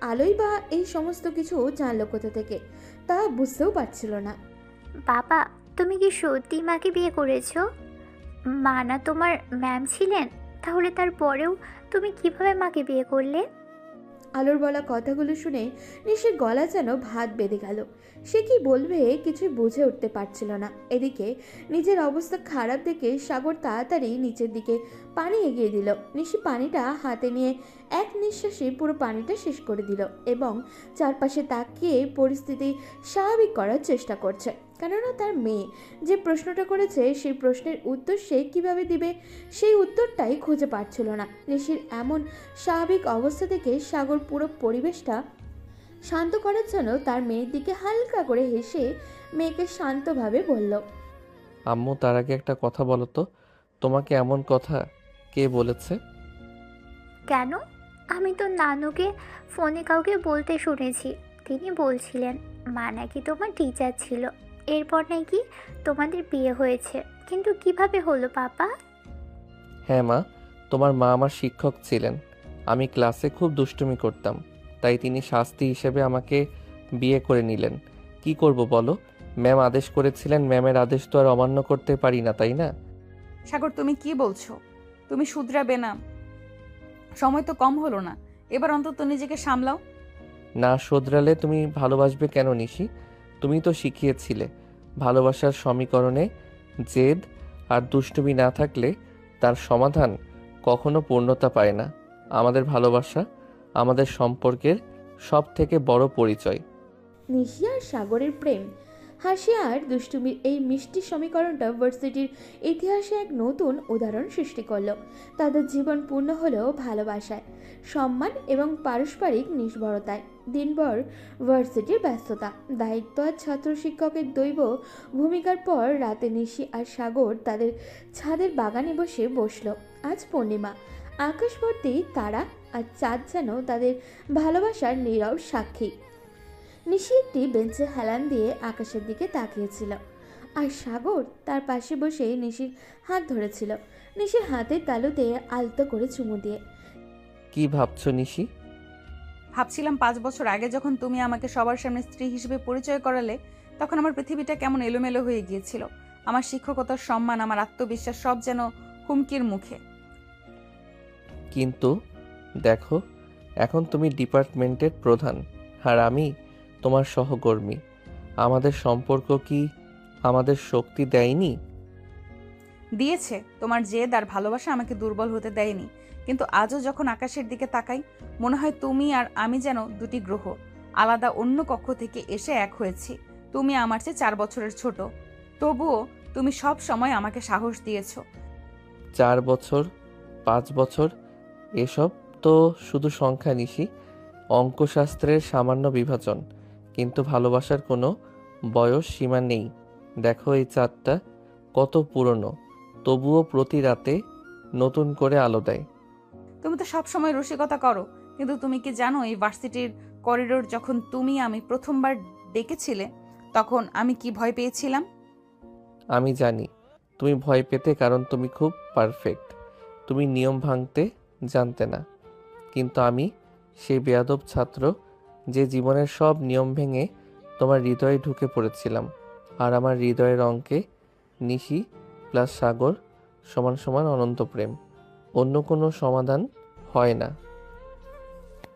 Speaker 3: আলোই বা এই সমস্ত কিছু জানলো কোথা থেকে তা বুঝতেও পারছিল না।
Speaker 9: বাবা, তুমি কি সত্যি মাকে বিয়ে করেছো? মা না তোমার ম্যাম ছিলেন? তাহলে তারপরেও তুমি কিভাবে মাকে বিয়ে করলে?
Speaker 3: আলোর বলা কথাগুলো শুনে নিশির গলা যেন ভাত বেঁধে গেল। সে কি বলবে কিছুই বুঝে উঠতে পারছিল না। এদিকে নিজের অবস্থা খারাপ দেখে সাগর তাড়াতাড়ি নিচের দিকে পানি এগিয়ে দিল। নিশি পানিটা হাতে নিয়ে এক নিঃশ্বাসে পুরো পানিটা শেষ করে দিল এবং চারপাশে তাকিয়ে পরিস্থিতি স্বাভাবিক করার চেষ্টা করছে। কেননা তার মেয়ে যে প্রশ্নটা করেছে সেই প্রশ্নের উত্তর সে কীভাবে দিবে সেই উত্তরটাই খুঁজে পাচ্ছিল না। নিশির এমন স্বাভাবিক অবস্থা থেকে সাগর পুরো পরিবেশটা শান্ত করার জন্য তার মেয়ের দিকে হালকা করে হেসে মেয়েকে শান্তভাবে বলল,
Speaker 2: আম্মু, তার আগে একটা কথা বলো তো, তোমাকে এমন কথা কে বলেছে?
Speaker 9: কেন? আমি তো নানুকে ফোনে কাউকে বলতে শুনেছি। তিনি বলছিলেন মা নাকি তোমার টিচার ছিল, এরপর নাকি তোমাদের বিয়ে হয়েছে। কিন্তু কিভাবে হলো পাপা?
Speaker 2: হ্যাঁ মা, তোমার মা আমার শিক্ষক ছিলেন। আমি ক্লাসে খুব দুষ্টুমি করতাম, তাই তিনি শাস্তি হিসেবে আমাকে বিয়ে করে নিলেন। কি করব বলো? ম্যাম আদেশ করেছিলেন, ম্যামের আদেশ তো আর অমান্য করতে পারি না, তাই না?
Speaker 1: সাগর, তুমি কি বলছো? তুমি শুধরাবে না? সময় তো কম হলো না, এবার অন্তত নিজেকে সামলাও।
Speaker 2: না শোধরালে তুমি ভালোবাসবে কেন নিশি? তুমি তো শিখিয়েছিলে ভালোবাসার সমীকরণে জেদ আর দুষ্টুমি না থাকলে তার সমাধান কখনো পূর্ণতা পায় না। আমাদের ভালোবাসা আমাদের সম্পর্কের সব থেকে বড় পরিচয়।
Speaker 3: নিশি আর সাগরের প্রেম, হাসি আর দুষ্টুমির এই মিষ্টি সমীকরণটা ভার্সিটির ইতিহাসে এক নতুন উদাহরণ সৃষ্টি করলো। তাদের জীবন পূর্ণ হলো ভালোবাসায়, সম্মান এবং পারস্পরিক নির্ভরতায়। দিনভর ভার্সিটির ব্যস্ততা, দায়িত্ব আর ছাত্র শিক্ষকের দৈব ভূমিকার পর রাতে নিশি আর সাগর তাদের ছাদের বাগানে বসলো। আজ পূর্ণিমা, আকাশ ভর্তি তারা আর চাঁদ যেন তাদের ভালোবাসার নীরব সাক্ষী। নিশি একটি বেঞ্চে হেলান দিয়ে আকাশের দিকে তাকিয়েছিল আর সাগর তার পাশে বসে নিশির হাত ধরেছিল, নিশির হাতের তালুতে আলতো করে চুমু দিয়ে।
Speaker 2: কি ভাবছো নিশি?
Speaker 1: ভাবছিলাম 5 বছর আগে যখন তুমি আমাকে সবার সামনে স্ত্রী হিসেবে পরিচয় করালে, তখন আমার পৃথিবীটা কেমন এলোমেলো হয়ে গিয়েছিল। আমার শিক্ষকতার সম্মান, আমার আত্মবিশ্বাস সব যেন হুমকির মুখে।
Speaker 2: কিন্তু দেখো, এখন তুমি ডিপার্টমেন্টের প্রধান আর আমি তোমার সহকর্মী। আমাদের সম্পর্ক কি আমাদের শক্তি দেয়নি?
Speaker 1: দিয়েছে। তোমার জেদ আর ভালোবাসা আমাকে দুর্বল হতে দেয়নি। কিন্তু আজও যখন আকাশের দিকে তাকাই, মনে হয় তুমি আর আমি যেন দুটি গ্রহ, আলাদা অন্য কক্ষ থেকে এসে এক হয়েছি। তুমি আমার চেয়ে 4 বছরের ছোট, তবুও তুমি সব সময় আমাকে সাহস দিয়েছো।
Speaker 2: 4 বছর, 5 বছর, এসব তো শুধু সংখ্যা নিশি, অঙ্কশাস্ত্রের সামান্য বিভাজন। কিন্তু ভালোবাসার কোনো বয়স সীমা নেই। দেখো এই চাঁদটা কত পুরনো, তবুও প্রতি রাতে নতুন করে আলো দেয়।
Speaker 1: তুমি তো সব সময় রসিকতা করো, কিন্তু তুমি কি জানো এই ভার্সিটির করিডোর যখন তুমি আমি প্রথমবার ডেকেছিলে, তখন আমি কি ভয় পেয়েছিলাম?
Speaker 2: আমি জানি তুমি ভয় পেতে, কারণ তুমি খুব পারফেক্ট। তুমি নিয়ম ভাঙতে জানতে না। কিন্তু আমি সেই বেয়াদব ছাত্র যে জীবনের সব নিয়ম ভেঙে তোমার হৃদয়ে ঢুকে পড়েছিলাম। আর আমার হৃদয়ের অঙ্কে নিশি প্লাস সাগর সমান সমান অনন্ত প্রেম। অন্য কোনো সমাধান হয় না।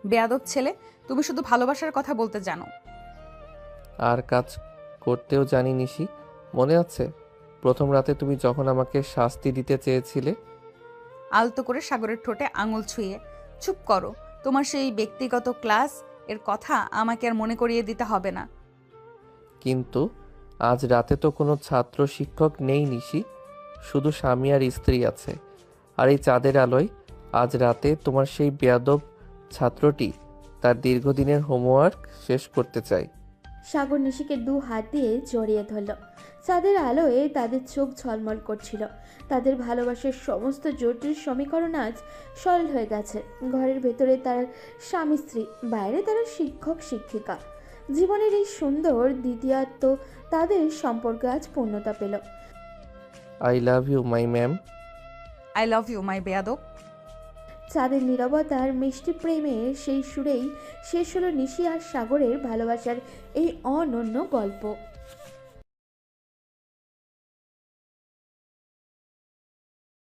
Speaker 1: বেয়াদব ছেলে, তুমি শুধু ভালোবাসার কথা বলতে জানো।
Speaker 2: আর কাজ করতেও জানি নিশি। মনে আছে প্রথম রাতে তুমি যখন আমাকে শাস্তি দিতে চেয়েছিলে?
Speaker 1: আলতো করে সাগরের ঠোঁটে আঙুল ছুঁয়ে, চুপ করো, তোমার সেই ব্যক্তিগত ক্লাস এর কথা আমাকে আর মনে করিয়ে দিতে হবে না।
Speaker 2: কিন্তু আজ রাতে তো কোনো ছাত্র শিক্ষক নেই নিশি, শুধু স্বামী আর স্ত্রী আছে। আর এই চাঁদের আলোয় আজ রাতে তোমার সেই বেয়াদব ছাত্রটি তার দীর্ঘদিনের হোমওয়ার্ক শেষ করতে চায়।
Speaker 3: সাগর নিশিকে 2 হাত দিয়ে জড়িয়ে ধরল। চাঁদের আলোয় তাদের চোখ ঝলমল করছিল। তাদের ভালোবাসার সমস্ত জটিল সমীকরণ আজ সরল হয়ে গেছে। ঘরের ভেতরে তারা স্বামী স্ত্রী, বাইরে তারা শিক্ষক শিক্ষিকা। জীবনের এই সুন্দর দ্বিতীয়াত্ম তাদের সম্পর্ক আজ পূর্ণতা পেল।
Speaker 2: I love you my ma'am.
Speaker 1: I love you my বেয়াদব।
Speaker 3: চাঁদের নীরবতার মিষ্টি প্রেমের সেই সুরেই শেষ হলো নিশি আর সাগরের ভালোবাসার এই অনন্য গল্প।